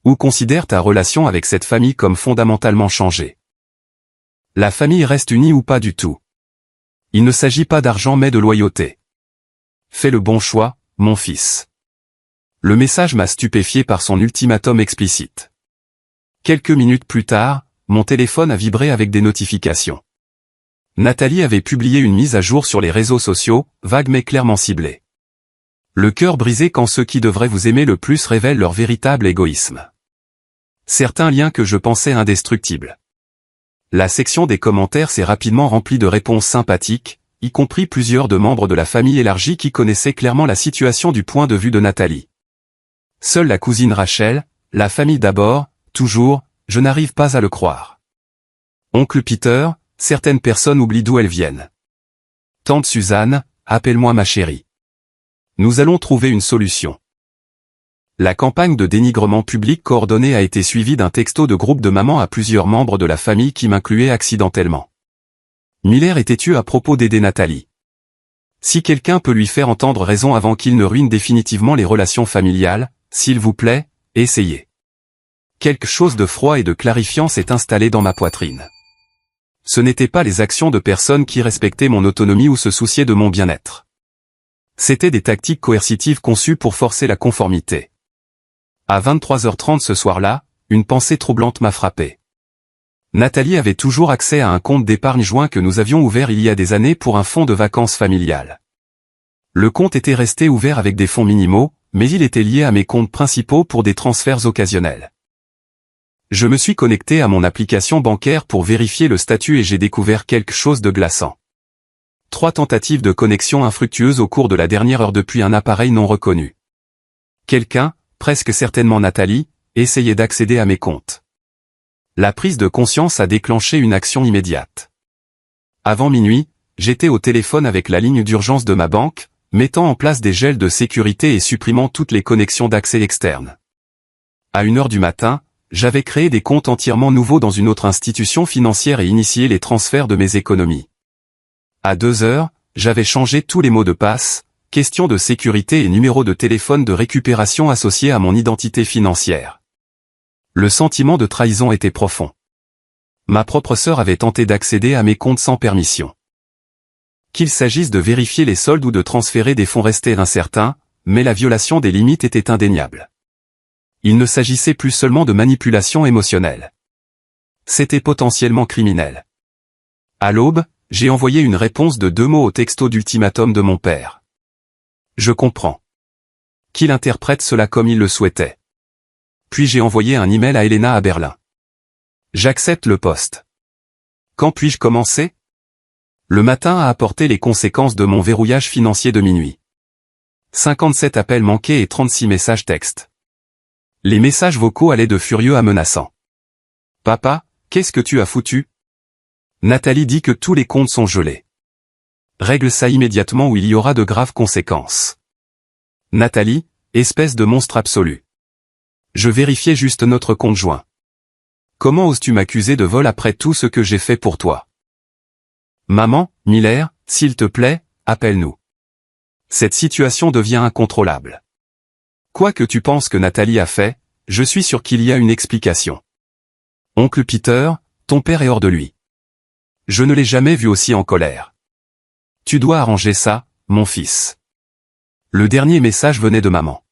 Ou considère ta relation avec cette famille comme fondamentalement changée. La famille reste unie ou pas du tout. Il ne s'agit pas d'argent mais de loyauté. Fais le bon choix, mon fils. Le message m'a stupéfié par son ultimatum explicite. Quelques minutes plus tard, mon téléphone a vibré avec des notifications. Nathalie avait publié une mise à jour sur les réseaux sociaux, vague mais clairement ciblée. Le cœur brisé quand ceux qui devraient vous aimer le plus révèlent leur véritable égoïsme. Certains liens que je pensais indestructibles. La section des commentaires s'est rapidement remplie de réponses sympathiques, y compris plusieurs de membres de la famille élargie qui connaissaient clairement la situation du point de vue de Nathalie. Seule la cousine Rachel, la famille d'abord, toujours, je n'arrive pas à le croire. Oncle Peter, certaines personnes oublient d'où elles viennent. Tante Suzanne, appelle-moi ma chérie. Nous allons trouver une solution. La campagne de dénigrement public coordonnée a été suivie d'un texto de groupe de maman à plusieurs membres de la famille qui m'incluaient accidentellement. Miller est têtu à propos d'aider Nathalie. Si quelqu'un peut lui faire entendre raison avant qu'il ne ruine définitivement les relations familiales, s'il vous plaît, essayez. Quelque chose de froid et de clarifiant s'est installé dans ma poitrine. Ce n'étaient pas les actions de personnes qui respectaient mon autonomie ou se souciaient de mon bien-être. C'étaient des tactiques coercitives conçues pour forcer la conformité. À 23h30 ce soir-là, une pensée troublante m'a frappé. Nathalie avait toujours accès à un compte d'épargne joint que nous avions ouvert il y a des années pour un fonds de vacances familiales. Le compte était resté ouvert avec des fonds minimaux, mais il était lié à mes comptes principaux pour des transferts occasionnels. Je me suis connecté à mon application bancaire pour vérifier le statut et j'ai découvert quelque chose de glaçant. 3 tentatives de connexion infructueuses au cours de la dernière heure depuis un appareil non reconnu. Quelqu'un, presque certainement Nathalie, essayait d'accéder à mes comptes. La prise de conscience a déclenché une action immédiate. Avant minuit, j'étais au téléphone avec la ligne d'urgence de ma banque, mettant en place des gels de sécurité et supprimant toutes les connexions d'accès externes. À 1h du matin, j'avais créé des comptes entièrement nouveaux dans une autre institution financière et initié les transferts de mes économies. À 2h, j'avais changé tous les mots de passe, questions de sécurité et numéros de téléphone de récupération associés à mon identité financière. Le sentiment de trahison était profond. Ma propre sœur avait tenté d'accéder à mes comptes sans permission. Qu'il s'agisse de vérifier les soldes ou de transférer des fonds restait incertain, mais la violation des limites était indéniable. Il ne s'agissait plus seulement de manipulation émotionnelle. C'était potentiellement criminel. À l'aube, j'ai envoyé une réponse de 2 mots au texto d'ultimatum de mon père. Je comprends. Qu'il interprète cela comme il le souhaitait. Puis j'ai envoyé un email à Elena à Berlin. J'accepte le poste. Quand puis-je commencer? Le matin a apporté les conséquences de mon verrouillage financier de minuit. 57 appels manqués et 36 messages textes. Les messages vocaux allaient de furieux à menaçants. Papa, qu'est-ce que tu as foutu? Nathalie dit que tous les comptes sont gelés. Règle ça immédiatement ou il y aura de graves conséquences. Nathalie, espèce de monstre absolu. Je vérifiais juste notre compte joint. Comment oses-tu m'accuser de vol après tout ce que j'ai fait pour toi? Maman, Miller, s'il te plaît, appelle-nous. Cette situation devient incontrôlable. Quoi que tu penses que Nathalie a fait, je suis sûr qu'il y a une explication. Oncle Peter, ton père est hors de lui. Je ne l'ai jamais vu aussi en colère. Tu dois arranger ça, mon fils. Le dernier message venait de maman.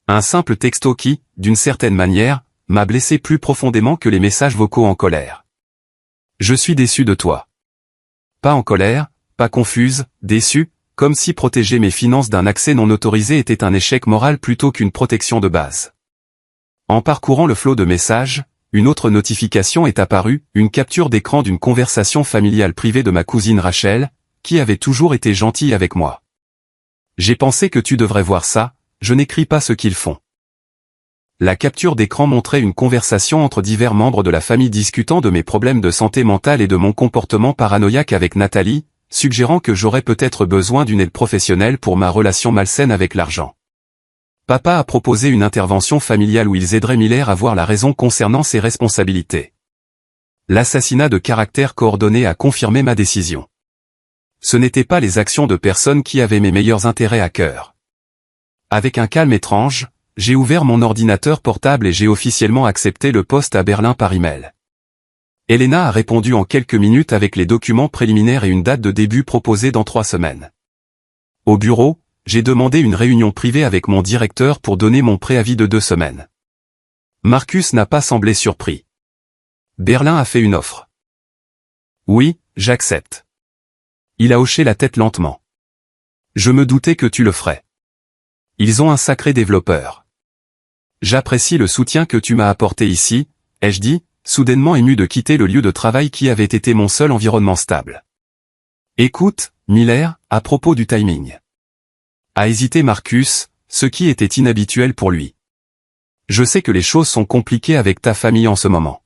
Un simple texto qui, d'une certaine manière, m'a blessé plus profondément que les messages vocaux en colère. Je suis déçu de toi. Pas en colère, pas confuse, déçu, comme si protéger mes finances d'un accès non autorisé était un échec moral plutôt qu'une protection de base. En parcourant le flot de messages, une autre notification est apparue, une capture d'écran d'une conversation familiale privée de ma cousine Rachel, qui avait toujours été gentille avec moi. J'ai pensé que tu devrais voir ça. Je n'écris pas ce qu'ils font. La capture d'écran montrait une conversation entre divers membres de la famille discutant de mes problèmes de santé mentale et de mon comportement paranoïaque avec Nathalie, suggérant que j'aurais peut-être besoin d'une aide professionnelle pour ma relation malsaine avec l'argent. Papa a proposé une intervention familiale où ils aideraient Miller à voir la raison concernant ses responsabilités. L'assassinat de caractère coordonné a confirmé ma décision. Ce n'étaient pas les actions de personnes qui avaient mes meilleurs intérêts à cœur. Avec un calme étrange, j'ai ouvert mon ordinateur portable et j'ai officiellement accepté le poste à Berlin par email. Elena a répondu en quelques minutes avec les documents préliminaires et une date de début proposée dans 3 semaines. Au bureau, j'ai demandé une réunion privée avec mon directeur pour donner mon préavis de 2 semaines. Marcus n'a pas semblé surpris. Berlin a fait une offre. Oui, j'accepte. Il a hoché la tête lentement. Je me doutais que tu le ferais. Ils ont un sacré développeur. J'apprécie le soutien que tu m'as apporté ici, ai-je dit, soudainement ému de quitter le lieu de travail qui avait été mon seul environnement stable. Écoute, Miller, à propos du timing. A hésité Marcus, ce qui était inhabituel pour lui. Je sais que les choses sont compliquées avec ta famille en ce moment.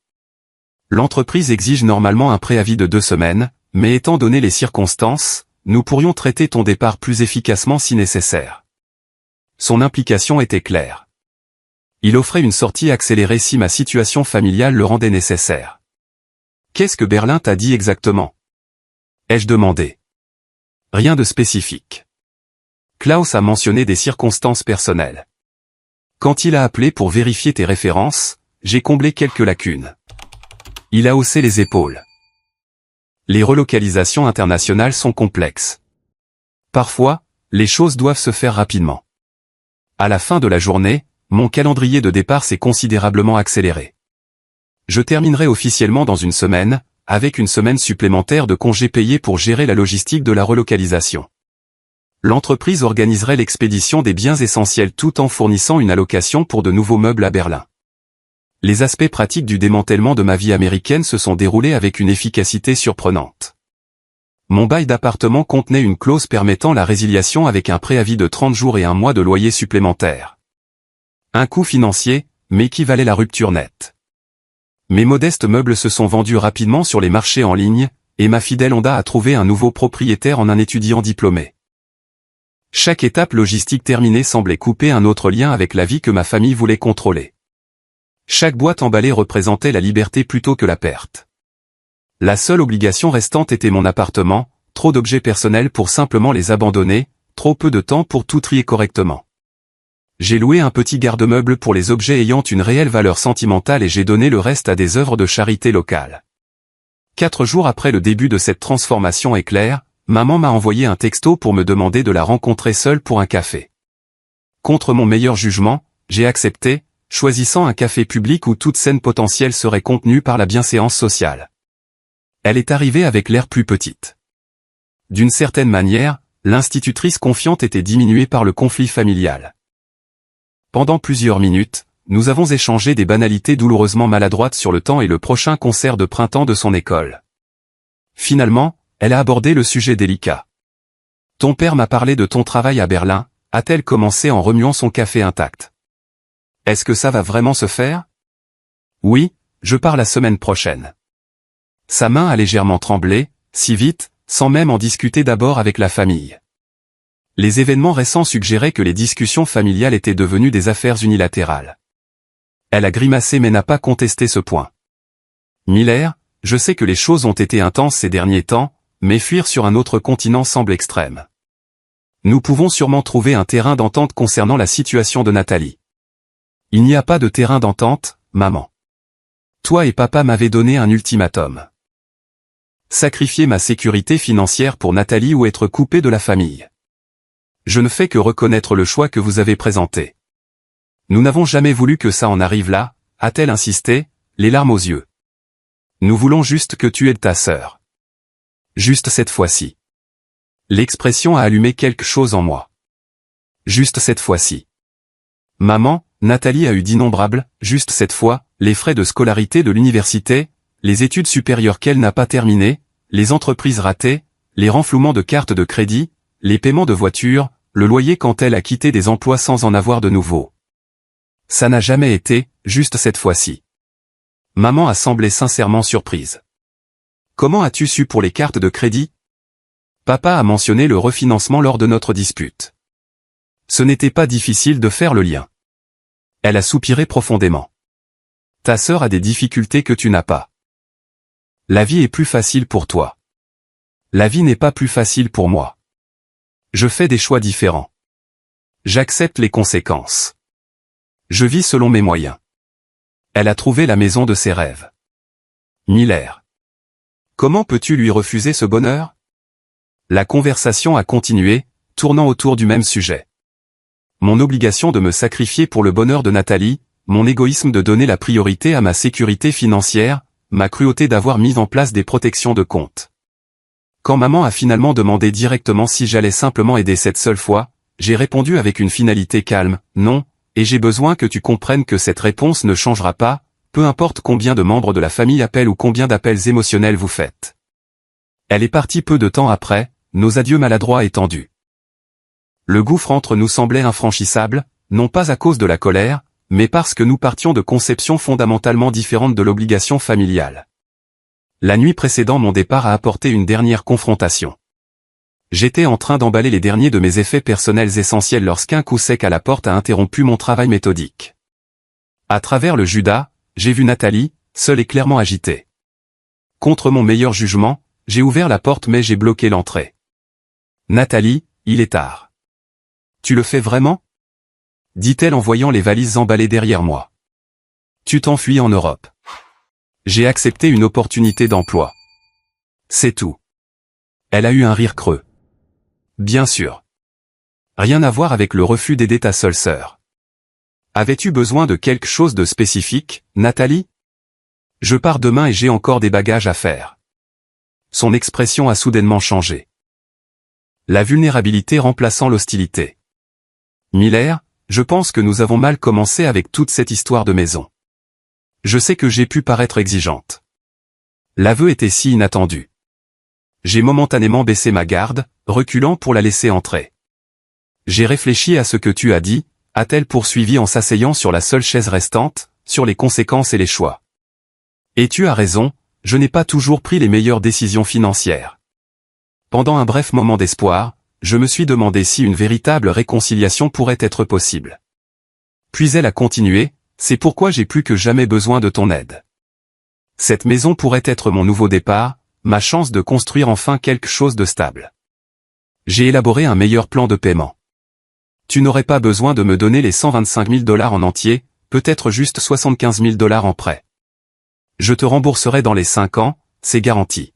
L'entreprise exige normalement un préavis de 2 semaines, mais étant donné les circonstances, nous pourrions traiter ton départ plus efficacement si nécessaire. Son implication était claire. Il offrait une sortie accélérée si ma situation familiale le rendait nécessaire. Qu'est-ce que Berlin t'a dit exactement? Ai-je demandé. Rien de spécifique. Klaus a mentionné des circonstances personnelles. Quand il a appelé pour vérifier tes références, j'ai comblé quelques lacunes. Il a haussé les épaules. Les relocalisations internationales sont complexes. Parfois, les choses doivent se faire rapidement. À la fin de la journée, mon calendrier de départ s'est considérablement accéléré. Je terminerai officiellement dans une semaine, avec une semaine supplémentaire de congés payés pour gérer la logistique de la relocalisation. L'entreprise organiserait l'expédition des biens essentiels tout en fournissant une allocation pour de nouveaux meubles à Berlin. Les aspects pratiques du démantèlement de ma vie américaine se sont déroulés avec une efficacité surprenante. Mon bail d'appartement contenait une clause permettant la résiliation avec un préavis de 30 jours et un mois de loyer supplémentaire. Un coût financier, mais qui valait la rupture nette. Mes modestes meubles se sont vendus rapidement sur les marchés en ligne, et ma fidèle Honda a trouvé un nouveau propriétaire en un étudiant diplômé. Chaque étape logistique terminée semblait couper un autre lien avec la vie que ma famille voulait contrôler. Chaque boîte emballée représentait la liberté plutôt que la perte. La seule obligation restante était mon appartement, trop d'objets personnels pour simplement les abandonner, trop peu de temps pour tout trier correctement. J'ai loué un petit garde-meuble pour les objets ayant une réelle valeur sentimentale et j'ai donné le reste à des œuvres de charité locales. 4 jours après le début de cette transformation éclair, maman m'a envoyé un texto pour me demander de la rencontrer seule pour un café. Contre mon meilleur jugement, j'ai accepté, choisissant un café public où toute scène potentielle serait contenue par la bienséance sociale. Elle est arrivée avec l'air plus petite. D'une certaine manière, l'institutrice confiante était diminuée par le conflit familial. Pendant plusieurs minutes, nous avons échangé des banalités douloureusement maladroites sur le temps et le prochain concert de printemps de son école. Finalement, elle a abordé le sujet délicat. « Ton père m'a parlé de ton travail à Berlin », a-t-elle commencé en remuant son café intact. « Est-ce que ça va vraiment se faire ?»« Oui, je pars la semaine prochaine. » Sa main a légèrement tremblé, si vite, sans même en discuter d'abord avec la famille. Les événements récents suggéraient que les discussions familiales étaient devenues des affaires unilatérales. Elle a grimacé mais n'a pas contesté ce point. « Miller, je sais que les choses ont été intenses ces derniers temps, mais fuir sur un autre continent semble extrême. Nous pouvons sûrement trouver un terrain d'entente concernant la situation de Nathalie. » « Il n'y a pas de terrain d'entente, maman. Toi et papa m'avaient donné un ultimatum. Sacrifier ma sécurité financière pour Nathalie ou être coupé de la famille. Je ne fais que reconnaître le choix que vous avez présenté. Nous n'avons jamais voulu que ça en arrive là, a-t-elle insisté, les larmes aux yeux. Nous voulons juste que tu aides ta sœur. Juste cette fois-ci. L'expression a allumé quelque chose en moi. Juste cette fois-ci. Maman, Nathalie a eu d'innombrables, juste cette fois, les frais de scolarité de l'université, les études supérieures qu'elle n'a pas terminées, les entreprises ratées, les renflouements de cartes de crédit, les paiements de voitures, le loyer quand elle a quitté des emplois sans en avoir de nouveaux. Ça n'a jamais été, juste cette fois-ci. Maman a semblé sincèrement surprise. Comment as-tu su pour les cartes de crédit? Papa a mentionné le refinancement lors de notre dispute. Ce n'était pas difficile de faire le lien. Elle a soupiré profondément. Ta sœur a des difficultés que tu n'as pas. La vie est plus facile pour toi. La vie n'est pas plus facile pour moi. Je fais des choix différents. J'accepte les conséquences. Je vis selon mes moyens. Elle a trouvé la maison de ses rêves. Miller. Comment peux-tu lui refuser ce bonheur? La conversation a continué, tournant autour du même sujet. Mon obligation de me sacrifier pour le bonheur de Nathalie, mon égoïsme de donner la priorité à ma sécurité financière, ma cruauté d'avoir mis en place des protections de compte. Quand maman a finalement demandé directement si j'allais simplement aider cette seule fois, j'ai répondu avec une finalité calme, non, et j'ai besoin que tu comprennes que cette réponse ne changera pas, peu importe combien de membres de la famille appellent ou combien d'appels émotionnels vous faites. Elle est partie peu de temps après, nos adieux maladroits étendus. Le gouffre entre nous semblait infranchissable, non pas à cause de la colère, mais parce que nous partions de conceptions fondamentalement différentes de l'obligation familiale. La nuit précédant mon départ a apporté une dernière confrontation. J'étais en train d'emballer les derniers de mes effets personnels essentiels lorsqu'un coup sec à la porte a interrompu mon travail méthodique. À travers le Judas, j'ai vu Nathalie, seule et clairement agitée. Contre mon meilleur jugement, j'ai ouvert la porte mais j'ai bloqué l'entrée. Nathalie, il est tard. Tu le fais vraiment? Dit-elle en voyant les valises emballées derrière moi. Tu t'enfuis en Europe. J'ai accepté une opportunité d'emploi. C'est tout. Elle a eu un rire creux. Bien sûr. Rien à voir avec le refus d'aider ta seule sœur. Avais-tu besoin de quelque chose de spécifique, Nathalie? Je pars demain et j'ai encore des bagages à faire. Son expression a soudainement changé. La vulnérabilité remplaçant l'hostilité. Miller, je pense que nous avons mal commencé avec toute cette histoire de maison. Je sais que j'ai pu paraître exigeante. L'aveu était si inattendu. J'ai momentanément baissé ma garde, reculant pour la laisser entrer. J'ai réfléchi à ce que tu as dit, a-t-elle poursuivi en s'asseyant sur la seule chaise restante, sur les conséquences et les choix. Et tu as raison, je n'ai pas toujours pris les meilleures décisions financières. Pendant un bref moment d'espoir, je me suis demandé si une véritable réconciliation pourrait être possible. Puis elle a continué, c'est pourquoi j'ai plus que jamais besoin de ton aide. Cette maison pourrait être mon nouveau départ, ma chance de construire enfin quelque chose de stable. J'ai élaboré un meilleur plan de paiement. Tu n'aurais pas besoin de me donner les 125 000 $ en entier, peut-être juste 75 000 $ en prêt. Je te rembourserai dans les 5 ans, c'est garanti.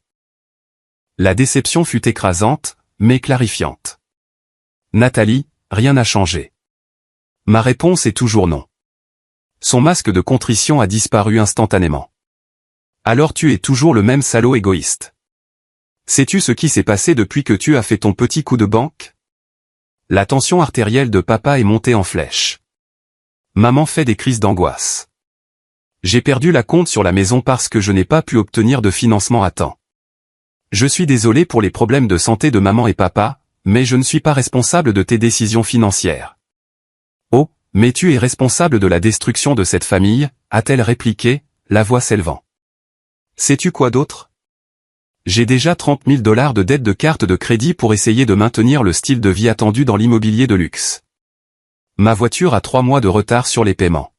La déception fut écrasante, mais clarifiante. Nathalie, rien n'a changé. Ma réponse est toujours non. Son masque de contrition a disparu instantanément. Alors tu es toujours le même salaud égoïste. Sais-tu ce qui s'est passé depuis que tu as fait ton petit coup de banque? La tension artérielle de papa est montée en flèche. Maman fait des crises d'angoisse. J'ai perdu la compte sur la maison parce que je n'ai pas pu obtenir de financement à temps. Je suis désolé pour les problèmes de santé de maman et papa, mais je ne suis pas responsable de tes décisions financières. Oh, mais tu es responsable de la destruction de cette famille, a-t-elle répliqué, la voix s'élevant. Sais-tu quoi d'autre? J'ai déjà 30 000 $ de dette de carte de crédit pour essayer de maintenir le style de vie attendu dans l'immobilier de luxe. Ma voiture a 3 mois de retard sur les paiements.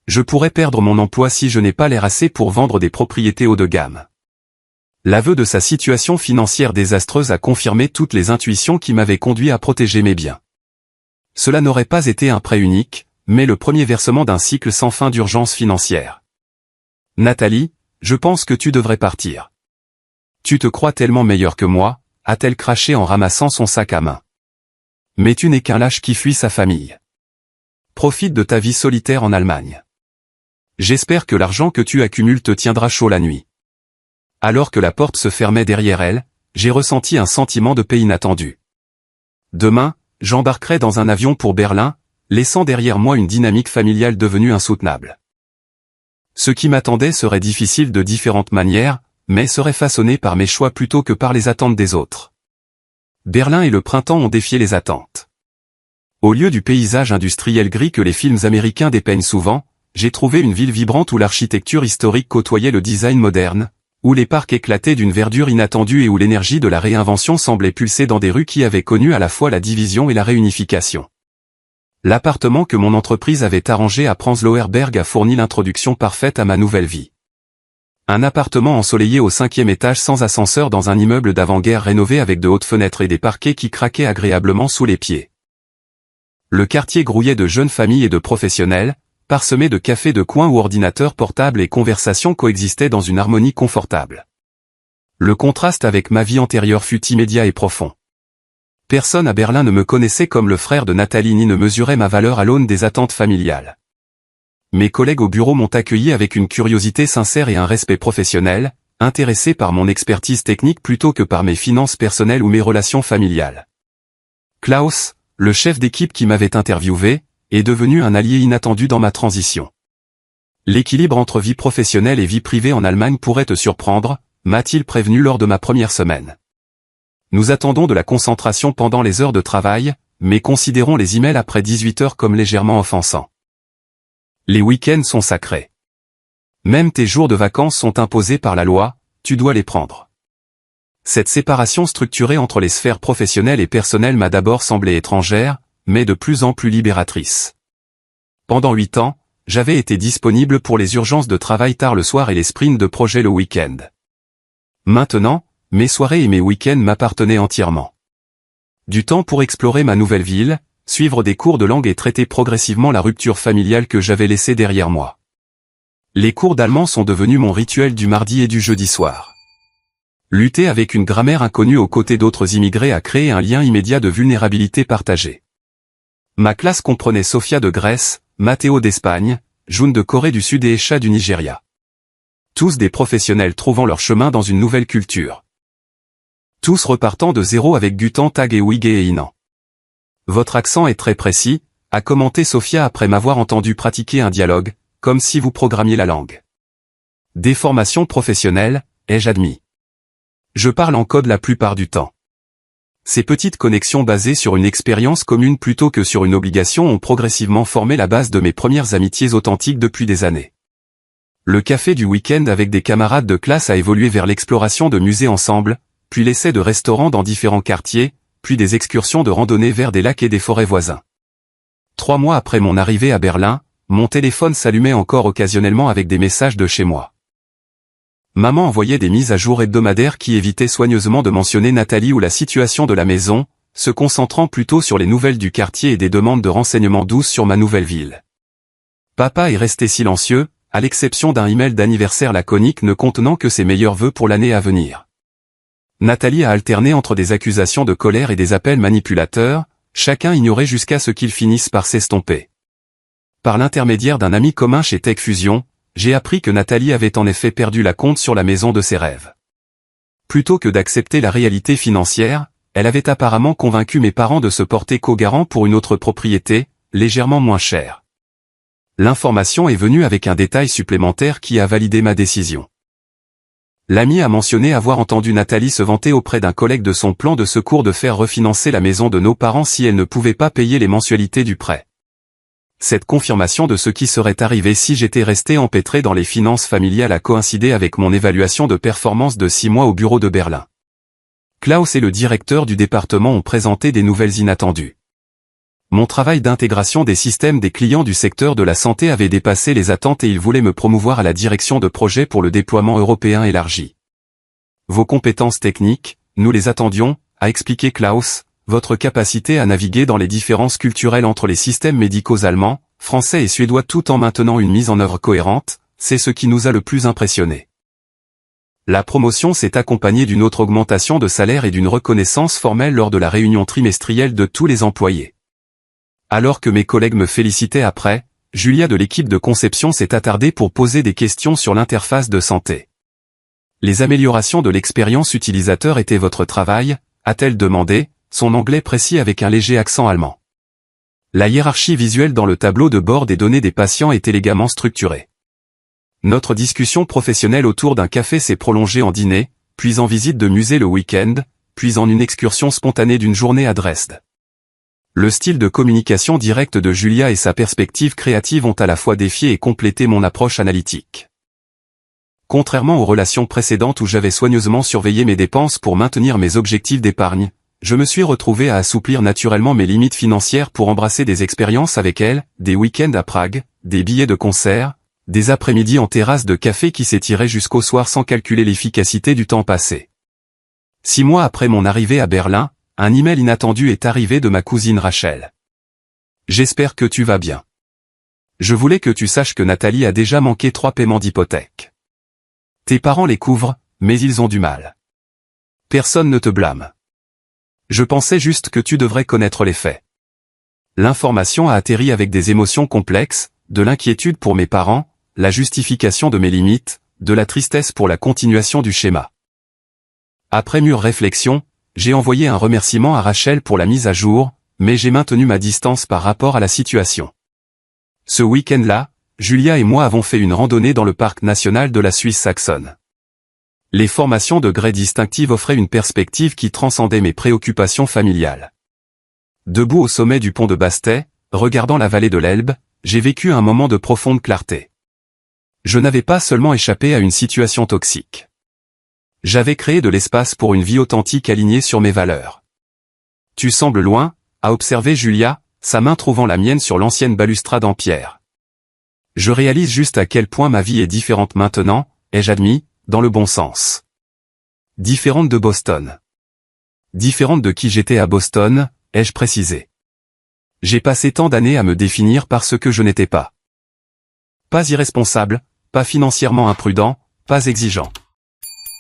Je pourrais perdre mon emploi si je n'ai pas l'air assez pour vendre des propriétés haut de gamme. L'aveu de sa situation financière désastreuse a confirmé toutes les intuitions qui m'avaient conduit à protéger mes biens. Cela n'aurait pas été un prêt unique, mais le premier versement d'un cycle sans fin d'urgence financière. Nathalie, je pense que tu devrais partir. Tu te crois tellement meilleur que moi, a-t-elle craché en ramassant son sac à main. Mais tu n'es qu'un lâche qui fuit sa famille. Profite de ta vie solitaire en Allemagne. J'espère que l'argent que tu accumules te tiendra chaud la nuit. Alors que la porte se fermait derrière elle, j'ai ressenti un sentiment de paix inattendu. Demain, j'embarquerai dans un avion pour Berlin, laissant derrière moi une dynamique familiale devenue insoutenable. Ce qui m'attendait serait difficile de différentes manières, mais serait façonné par mes choix plutôt que par les attentes des autres. Berlin et le printemps ont défié les attentes. Au lieu du paysage industriel gris que les films américains dépeignent souvent, j'ai trouvé une ville vibrante où l'architecture historique côtoyait le design moderne, où les parcs éclataient d'une verdure inattendue et où l'énergie de la réinvention semblait pulser dans des rues qui avaient connu à la fois la division et la réunification. L'appartement que mon entreprise avait arrangé à Prenzlauer Berg a fourni l'introduction parfaite à ma nouvelle vie. Un appartement ensoleillé au 5e étage sans ascenseur dans un immeuble d'avant-guerre rénové avec de hautes fenêtres et des parquets qui craquaient agréablement sous les pieds. Le quartier grouillait de jeunes familles et de professionnels, parsemé de cafés de coin où ordinateurs portables et conversations coexistaient dans une harmonie confortable. Le contraste avec ma vie antérieure fut immédiat et profond. Personne à Berlin ne me connaissait comme le frère de Nathalie ni ne mesurait ma valeur à l'aune des attentes familiales. Mes collègues au bureau m'ont accueilli avec une curiosité sincère et un respect professionnel, intéressés par mon expertise technique plutôt que par mes finances personnelles ou mes relations familiales. Klaus, le chef d'équipe qui m'avait interviewé, est devenu un allié inattendu dans ma transition. L'équilibre entre vie professionnelle et vie privée en Allemagne pourrait te surprendre, m'a-t-il prévenu lors de ma première semaine. Nous attendons de la concentration pendant les heures de travail, mais considérons les emails après 18 heures comme légèrement offensants. Les week-ends sont sacrés. Même tes jours de vacances sont imposés par la loi, tu dois les prendre. Cette séparation structurée entre les sphères professionnelles et personnelles m'a d'abord semblé étrangère, mais de plus en plus libératrice. Pendant 8 ans, j'avais été disponible pour les urgences de travail tard le soir et les sprints de projet le week-end. Maintenant, mes soirées et mes week-ends m'appartenaient entièrement. Du temps pour explorer ma nouvelle ville, suivre des cours de langue et traiter progressivement la rupture familiale que j'avais laissée derrière moi. Les cours d'allemand sont devenus mon rituel du mardi et du jeudi soir. Lutter avec une grammaire inconnue aux côtés d'autres immigrés a créé un lien immédiat de vulnérabilité partagée. Ma classe comprenait Sofia de Grèce, Matteo d'Espagne, June de Corée du Sud et Esha du Nigeria. Tous des professionnels trouvant leur chemin dans une nouvelle culture. Tous repartant de zéro avec Gutan, Tag et Wige et Inan. Votre accent est très précis, a commenté Sofia après m'avoir entendu pratiquer un dialogue, comme si vous programmiez la langue. Des formations professionnelles, ai-je admis. Je parle en code la plupart du temps. Ces petites connexions basées sur une expérience commune plutôt que sur une obligation ont progressivement formé la base de mes premières amitiés authentiques depuis des années. Le café du week-end avec des camarades de classe a évolué vers l'exploration de musées ensemble, puis l'essai de restaurants dans différents quartiers, puis des excursions de randonnée vers des lacs et des forêts voisins. 3 mois après mon arrivée à Berlin, mon téléphone s'allumait encore occasionnellement avec des messages de chez moi. Maman envoyait des mises à jour hebdomadaires qui évitaient soigneusement de mentionner Nathalie ou la situation de la maison, se concentrant plutôt sur les nouvelles du quartier et des demandes de renseignements douces sur ma nouvelle ville. Papa est resté silencieux, à l'exception d'un email d'anniversaire laconique ne contenant que ses meilleurs vœux pour l'année à venir. Nathalie a alterné entre des accusations de colère et des appels manipulateurs, chacun ignoré jusqu'à ce qu'ils finissent par s'estomper. Par l'intermédiaire d'un ami commun chez Tech Fusion, j'ai appris que Nathalie avait en effet perdu la compte sur la maison de ses rêves. Plutôt que d'accepter la réalité financière, elle avait apparemment convaincu mes parents de se porter co-garant pour une autre propriété, légèrement moins chère. L'information est venue avec un détail supplémentaire qui a validé ma décision. L'ami a mentionné avoir entendu Nathalie se vanter auprès d'un collègue de son plan de secours de faire refinancer la maison de nos parents si elle ne pouvait pas payer les mensualités du prêt. Cette confirmation de ce qui serait arrivé si j'étais resté empêtré dans les finances familiales a coïncidé avec mon évaluation de performance de 6 mois au bureau de Berlin. Klaus et le directeur du département ont présenté des nouvelles inattendues. Mon travail d'intégration des systèmes des clients du secteur de la santé avait dépassé les attentes et ils voulaient me promouvoir à la direction de projet pour le déploiement européen élargi. Vos compétences techniques, nous les attendions, a expliqué Klaus, votre capacité à naviguer dans les différences culturelles entre les systèmes médicaux allemands, français et suédois tout en maintenant une mise en œuvre cohérente, c'est ce qui nous a le plus impressionné. La promotion s'est accompagnée d'une autre augmentation de salaire et d'une reconnaissance formelle lors de la réunion trimestrielle de tous les employés. Alors que mes collègues me félicitaient après, Julia de l'équipe de conception s'est attardée pour poser des questions sur l'interface de santé. Les améliorations de l'expérience utilisateur étaient votre travail, a-t-elle demandé, son anglais précis avec un léger accent allemand. La hiérarchie visuelle dans le tableau de bord des données des patients est élégamment structurée. Notre discussion professionnelle autour d'un café s'est prolongée en dîner, puis en visite de musée le week-end, puis en une excursion spontanée d'une journée à Dresde. Le style de communication directe de Julia et sa perspective créative ont à la fois défié et complété mon approche analytique. Contrairement aux relations précédentes où j'avais soigneusement surveillé mes dépenses pour maintenir mes objectifs d'épargne, je me suis retrouvé à assouplir naturellement mes limites financières pour embrasser des expériences avec elle, des week-ends à Prague, des billets de concert, des après-midi en terrasse de café qui s'étiraient jusqu'au soir sans calculer l'efficacité du temps passé. 6 mois après mon arrivée à Berlin, un email inattendu est arrivé de ma cousine Rachel. J'espère que tu vas bien. Je voulais que tu saches que Nathalie a déjà manqué 3 paiements d'hypothèque. Tes parents les couvrent, mais ils ont du mal. Personne ne te blâme. Je pensais juste que tu devrais connaître les faits. L'information a atterri avec des émotions complexes, de l'inquiétude pour mes parents, la justification de mes limites, de la tristesse pour la continuation du schéma. Après mûre réflexion, j'ai envoyé un remerciement à Rachel pour la mise à jour, mais j'ai maintenu ma distance par rapport à la situation. Ce week-end-là, Julia et moi avons fait une randonnée dans le parc national de la Suisse saxonne. Les formations de grès distinctives offraient une perspective qui transcendait mes préoccupations familiales. Debout au sommet du pont de Bastet, regardant la vallée de l'Elbe, j'ai vécu un moment de profonde clarté. Je n'avais pas seulement échappé à une situation toxique. J'avais créé de l'espace pour une vie authentique alignée sur mes valeurs. Tu sembles loin, a observé Julia, sa main trouvant la mienne sur l'ancienne balustrade en pierre. Je réalise juste à quel point ma vie est différente maintenant, ai-je admis, dans le bon sens. Différente de Boston. Différente de qui j'étais à Boston, ai-je précisé. J'ai passé tant d'années à me définir par ce que je n'étais pas. Pas irresponsable, pas financièrement imprudent, pas exigeant.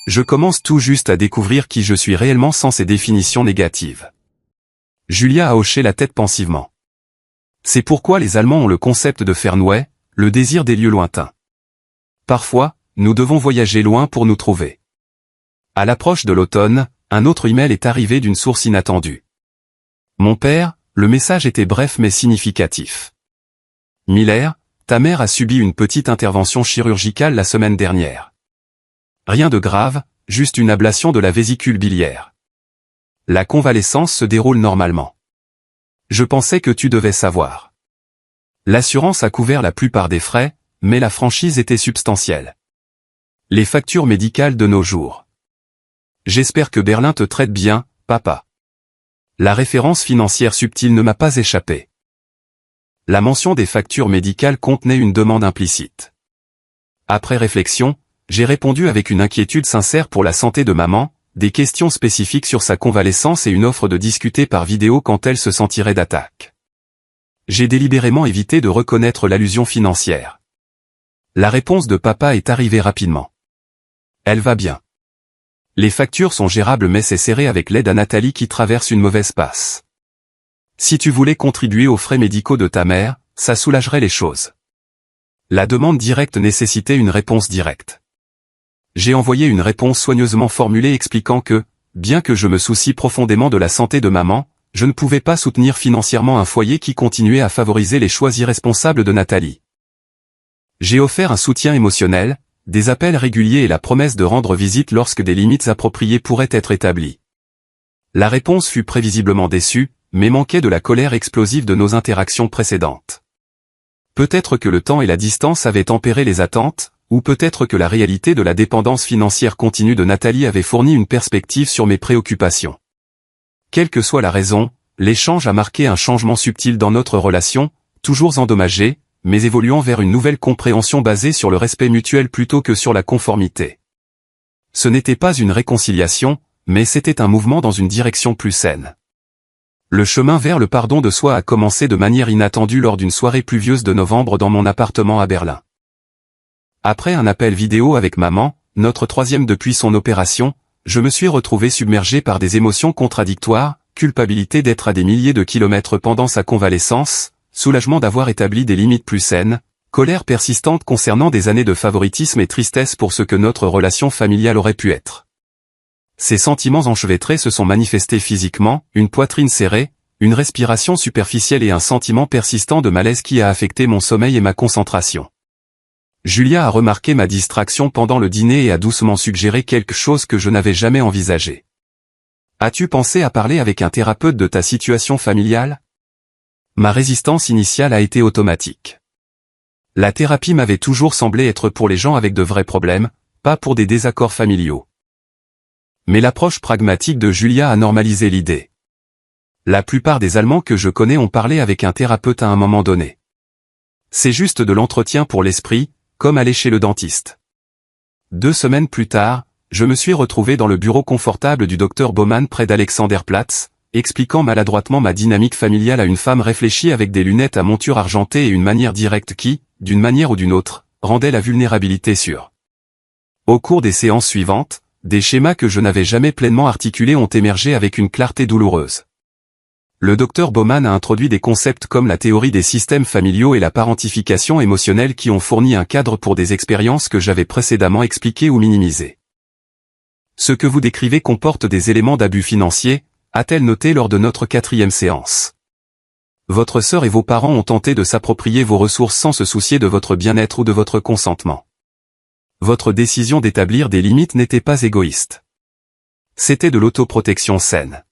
Je commence tout juste à découvrir qui je suis réellement sans ces définitions négatives. Julia a hoché la tête pensivement. C'est pourquoi les Allemands ont le concept de Fernweh, le désir des lieux lointains. Parfois, nous devons voyager loin pour nous trouver. À l'approche de l'automne, un autre email est arrivé d'une source inattendue. Mon père, le message était bref mais significatif. Miller, ta mère a subi une petite intervention chirurgicale la semaine dernière. Rien de grave, juste une ablation de la vésicule biliaire. La convalescence se déroule normalement. Je pensais que tu devais savoir. L'assurance a couvert la plupart des frais, mais la franchise était substantielle. Les factures médicales de nos jours. J'espère que Berlin te traite bien, papa. La référence financière subtile ne m'a pas échappé. La mention des factures médicales contenait une demande implicite. Après réflexion, j'ai répondu avec une inquiétude sincère pour la santé de maman, des questions spécifiques sur sa convalescence et une offre de discuter par vidéo quand elle se sentirait d'attaque. J'ai délibérément évité de reconnaître l'allusion financière. La réponse de papa est arrivée rapidement. Elle va bien. Les factures sont gérables mais c'est serré avec l'aide à Nathalie qui traverse une mauvaise passe. Si tu voulais contribuer aux frais médicaux de ta mère, ça soulagerait les choses. La demande directe nécessitait une réponse directe. J'ai envoyé une réponse soigneusement formulée expliquant que, bien que je me soucie profondément de la santé de maman, je ne pouvais pas soutenir financièrement un foyer qui continuait à favoriser les choix irresponsables de Nathalie. J'ai offert un soutien émotionnel, des appels réguliers et la promesse de rendre visite lorsque des limites appropriées pourraient être établies. La réponse fut prévisiblement déçue, mais manquait de la colère explosive de nos interactions précédentes. Peut-être que le temps et la distance avaient tempéré les attentes, ou peut-être que la réalité de la dépendance financière continue de Nathalie avait fourni une perspective sur mes préoccupations. Quelle que soit la raison, l'échange a marqué un changement subtil dans notre relation, toujours endommagée, mais évoluant vers une nouvelle compréhension basée sur le respect mutuel plutôt que sur la conformité. Ce n'était pas une réconciliation, mais c'était un mouvement dans une direction plus saine. Le chemin vers le pardon de soi a commencé de manière inattendue lors d'une soirée pluvieuse de novembre dans mon appartement à Berlin. Après un appel vidéo avec maman, notre troisième depuis son opération, je me suis retrouvé submergé par des émotions contradictoires, culpabilité d'être à des milliers de kilomètres pendant sa convalescence, soulagement d'avoir établi des limites plus saines, colère persistante concernant des années de favoritisme et tristesse pour ce que notre relation familiale aurait pu être. Ces sentiments enchevêtrés se sont manifestés physiquement, une poitrine serrée, une respiration superficielle et un sentiment persistant de malaise qui a affecté mon sommeil et ma concentration. Julia a remarqué ma distraction pendant le dîner et a doucement suggéré quelque chose que je n'avais jamais envisagé. As-tu pensé à parler avec un thérapeute de ta situation familiale ? Ma résistance initiale a été automatique. La thérapie m'avait toujours semblé être pour les gens avec de vrais problèmes, pas pour des désaccords familiaux. Mais l'approche pragmatique de Julia a normalisé l'idée. La plupart des Allemands que je connais ont parlé avec un thérapeute à un moment donné. C'est juste de l'entretien pour l'esprit, comme aller chez le dentiste. 2 semaines plus tard, je me suis retrouvé dans le bureau confortable du docteur Baumann près d'Alexanderplatz, expliquant maladroitement ma dynamique familiale à une femme réfléchie avec des lunettes à monture argentée et une manière directe qui, d'une manière ou d'une autre, rendait la vulnérabilité sûre. Au cours des séances suivantes, des schémas que je n'avais jamais pleinement articulés ont émergé avec une clarté douloureuse. Le docteur Baumann a introduit des concepts comme la théorie des systèmes familiaux et la parentification émotionnelle qui ont fourni un cadre pour des expériences que j'avais précédemment expliquées ou minimisées. Ce que vous décrivez comporte des éléments d'abus financiers, a-t-elle noté lors de notre 4e séance. Votre sœur et vos parents ont tenté de s'approprier vos ressources sans se soucier de votre bien-être ou de votre consentement. Votre décision d'établir des limites n'était pas égoïste. C'était de l'autoprotection saine.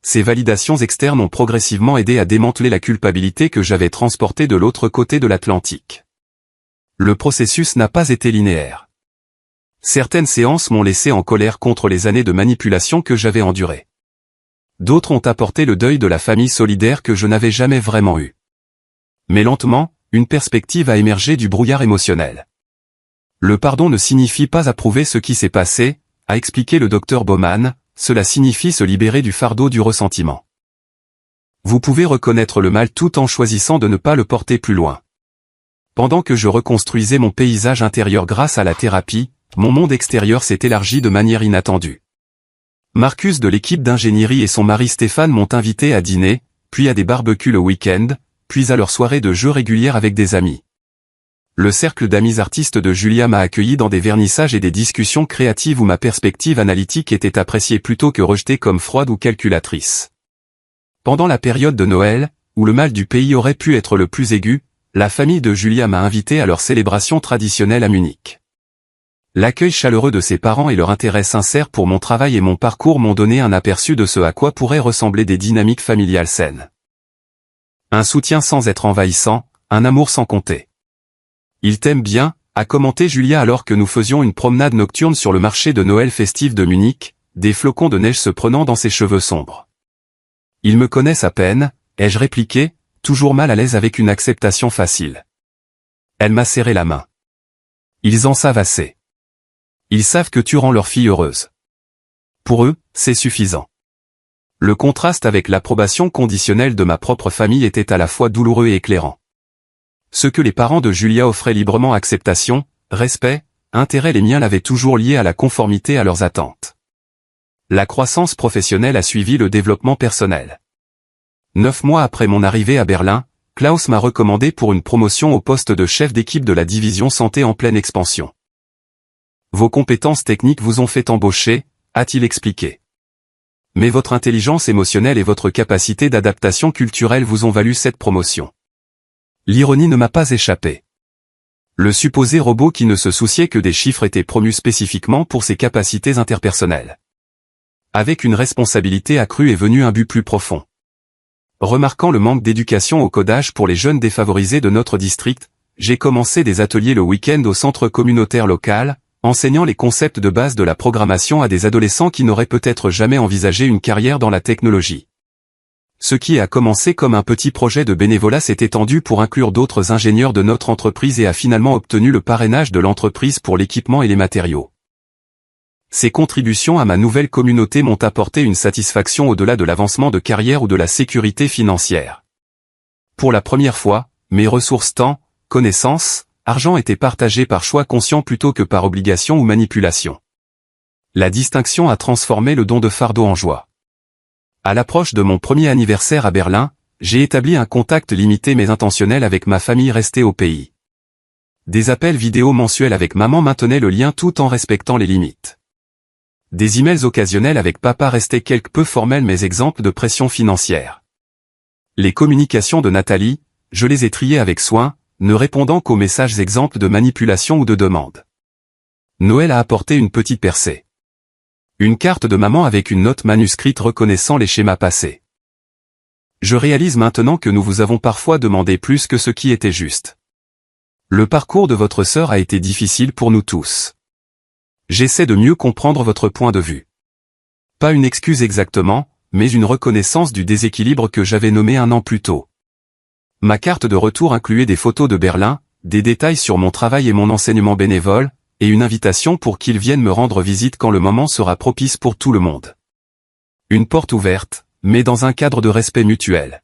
Ces validations externes ont progressivement aidé à démanteler la culpabilité que j'avais transportée de l'autre côté de l'Atlantique. Le processus n'a pas été linéaire. Certaines séances m'ont laissé en colère contre les années de manipulation que j'avais endurées. D'autres ont apporté le deuil de la famille solidaire que je n'avais jamais vraiment eu. Mais lentement, une perspective a émergé du brouillard émotionnel. Le pardon ne signifie pas approuver ce qui s'est passé, a expliqué le docteur Baumann, cela signifie se libérer du fardeau du ressentiment. Vous pouvez reconnaître le mal tout en choisissant de ne pas le porter plus loin. Pendant que je reconstruisais mon paysage intérieur grâce à la thérapie, mon monde extérieur s'est élargi de manière inattendue. Marcus de l'équipe d'ingénierie et son mari Stéphane m'ont invité à dîner, puis à des barbecues le week-end, puis à leur soirée de jeux régulière avec des amis. Le cercle d'amis artistes de Julia m'a accueilli dans des vernissages et des discussions créatives où ma perspective analytique était appréciée plutôt que rejetée comme froide ou calculatrice. Pendant la période de Noël, où le mal du pays aurait pu être le plus aigu, la famille de Julia m'a invité à leur célébration traditionnelle à Munich. L'accueil chaleureux de ses parents et leur intérêt sincère pour mon travail et mon parcours m'ont donné un aperçu de ce à quoi pourraient ressembler des dynamiques familiales saines. Un soutien sans être envahissant, un amour sans compter. Il t'aime bien, a commenté Julia alors que nous faisions une promenade nocturne sur le marché de Noël festif de Munich, des flocons de neige se prenant dans ses cheveux sombres. Ils me connaissent à peine, ai-je répliqué, toujours mal à l'aise avec une acceptation facile. Elle m'a serré la main. Ils en savent assez. Ils savent que tu rends leur fille heureuse. Pour eux, c'est suffisant. Le contraste avec l'approbation conditionnelle de ma propre famille était à la fois douloureux et éclairant. Ce que les parents de Julia offraient librement acceptation, respect, intérêt, les miens l'avaient toujours lié à la conformité à leurs attentes. La croissance professionnelle a suivi le développement personnel. 9 mois après mon arrivée à Berlin, Klaus m'a recommandé pour une promotion au poste de chef d'équipe de la division santé en pleine expansion. Vos compétences techniques vous ont fait embaucher, a-t-il expliqué. Mais votre intelligence émotionnelle et votre capacité d'adaptation culturelle vous ont valu cette promotion. L'ironie ne m'a pas échappé. Le supposé robot qui ne se souciait que des chiffres était promu spécifiquement pour ses capacités interpersonnelles. Avec une responsabilité accrue est venu un but plus profond. Remarquant le manque d'éducation au codage pour les jeunes défavorisés de notre district, j'ai commencé des ateliers le week-end au centre communautaire local, enseignant les concepts de base de la programmation à des adolescents qui n'auraient peut-être jamais envisagé une carrière dans la technologie. Ce qui a commencé comme un petit projet de bénévolat s'est étendu pour inclure d'autres ingénieurs de notre entreprise et a finalement obtenu le parrainage de l'entreprise pour l'équipement et les matériaux. Ces contributions à ma nouvelle communauté m'ont apporté une satisfaction au-delà de l'avancement de carrière ou de la sécurité financière. Pour la première fois, mes ressources temps, connaissances, argent étaient partagées par choix conscient plutôt que par obligation ou manipulation. La distinction a transformé le don de fardeau en joie. À l'approche de mon premier anniversaire à Berlin, j'ai établi un contact limité mais intentionnel avec ma famille restée au pays. Des appels vidéo mensuels avec maman maintenaient le lien tout en respectant les limites. Des emails occasionnels avec papa restaient quelque peu formels mais exemples de pression financière. Les communications de Nathalie, je les ai triées avec soin, ne répondant qu'aux messages exemples de manipulation ou de demande. Noël a apporté une petite percée. Une carte de maman avec une note manuscrite reconnaissant les schémas passés. Je réalise maintenant que nous vous avons parfois demandé plus que ce qui était juste. Le parcours de votre sœur a été difficile pour nous tous. J'essaie de mieux comprendre votre point de vue. Pas une excuse exactement, mais une reconnaissance du déséquilibre que j'avais nommé un an plus tôt. Ma carte de retour incluait des photos de Berlin, des détails sur mon travail et mon enseignement bénévole, et une invitation pour qu'ils viennent me rendre visite quand le moment sera propice pour tout le monde. Une porte ouverte, mais dans un cadre de respect mutuel.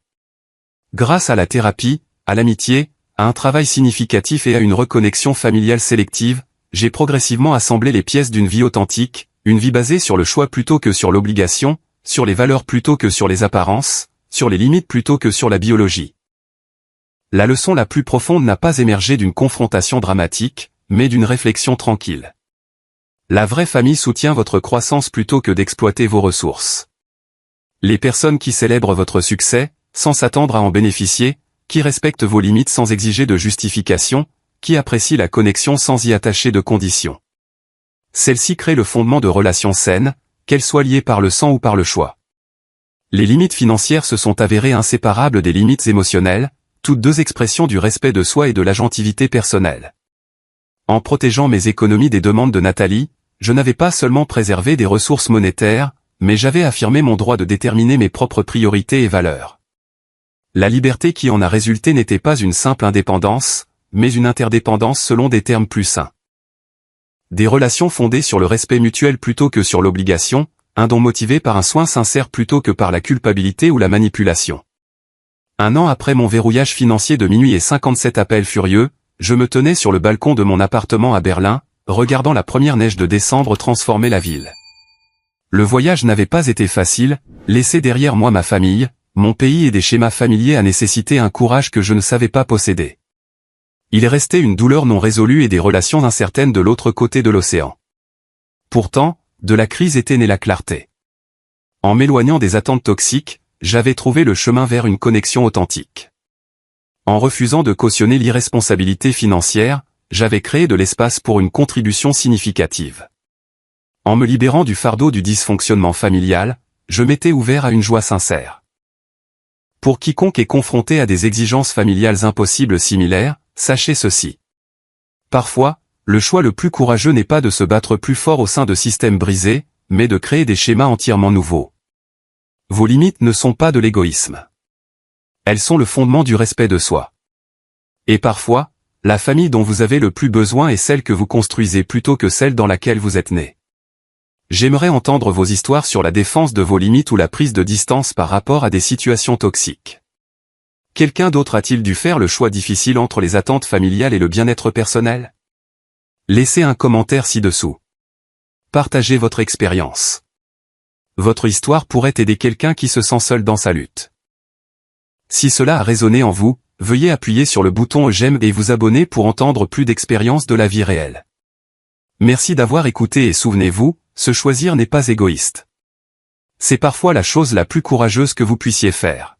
Grâce à la thérapie, à l'amitié, à un travail significatif et à une reconnexion familiale sélective, j'ai progressivement assemblé les pièces d'une vie authentique, une vie basée sur le choix plutôt que sur l'obligation, sur les valeurs plutôt que sur les apparences, sur les limites plutôt que sur la biologie. La leçon la plus profonde n'a pas émergé d'une confrontation dramatique, mais d'une réflexion tranquille. La vraie famille soutient votre croissance plutôt que d'exploiter vos ressources. Les personnes qui célèbrent votre succès, sans s'attendre à en bénéficier, qui respectent vos limites sans exiger de justification, qui apprécient la connexion sans y attacher de conditions. Celle-ci crée le fondement de relations saines, qu'elles soient liées par le sang ou par le choix. Les limites financières se sont avérées inséparables des limites émotionnelles, toutes deux expressions du respect de soi et de l'agentivité personnelle. En protégeant mes économies des demandes de Nathalie, je n'avais pas seulement préservé des ressources monétaires, mais j'avais affirmé mon droit de déterminer mes propres priorités et valeurs. La liberté qui en a résulté n'était pas une simple indépendance, mais une interdépendance selon des termes plus sains. Des relations fondées sur le respect mutuel plutôt que sur l'obligation, un don motivé par un soin sincère plutôt que par la culpabilité ou la manipulation. Un an après mon verrouillage financier de minuit et 57 appels furieux, je me tenais sur le balcon de mon appartement à Berlin, regardant la première neige de décembre transformer la ville. Le voyage n'avait pas été facile, laisser derrière moi ma famille, mon pays et des schémas familiers a nécessité un courage que je ne savais pas posséder. Il restait une douleur non résolue et des relations incertaines de l'autre côté de l'océan. Pourtant, de la crise était née la clarté. En m'éloignant des attentes toxiques, j'avais trouvé le chemin vers une connexion authentique. En refusant de cautionner l'irresponsabilité financière, j'avais créé de l'espace pour une contribution significative. En me libérant du fardeau du dysfonctionnement familial, je m'étais ouvert à une joie sincère. Pour quiconque est confronté à des exigences familiales impossibles similaires, sachez ceci. Parfois, le choix le plus courageux n'est pas de se battre plus fort au sein de systèmes brisés, mais de créer des schémas entièrement nouveaux. Vos limites ne sont pas de l'égoïsme. Elles sont le fondement du respect de soi. Et parfois, la famille dont vous avez le plus besoin est celle que vous construisez plutôt que celle dans laquelle vous êtes né. J'aimerais entendre vos histoires sur la défense de vos limites ou la prise de distance par rapport à des situations toxiques. Quelqu'un d'autre a-t-il dû faire le choix difficile entre les attentes familiales et le bien-être personnel? Laissez un commentaire ci-dessous. Partagez votre expérience. Votre histoire pourrait aider quelqu'un qui se sent seul dans sa lutte. Si cela a résonné en vous, veuillez appuyer sur le bouton j'aime et vous abonner pour entendre plus d'expériences de la vie réelle. Merci d'avoir écouté et souvenez-vous, se choisir n'est pas égoïste. C'est parfois la chose la plus courageuse que vous puissiez faire.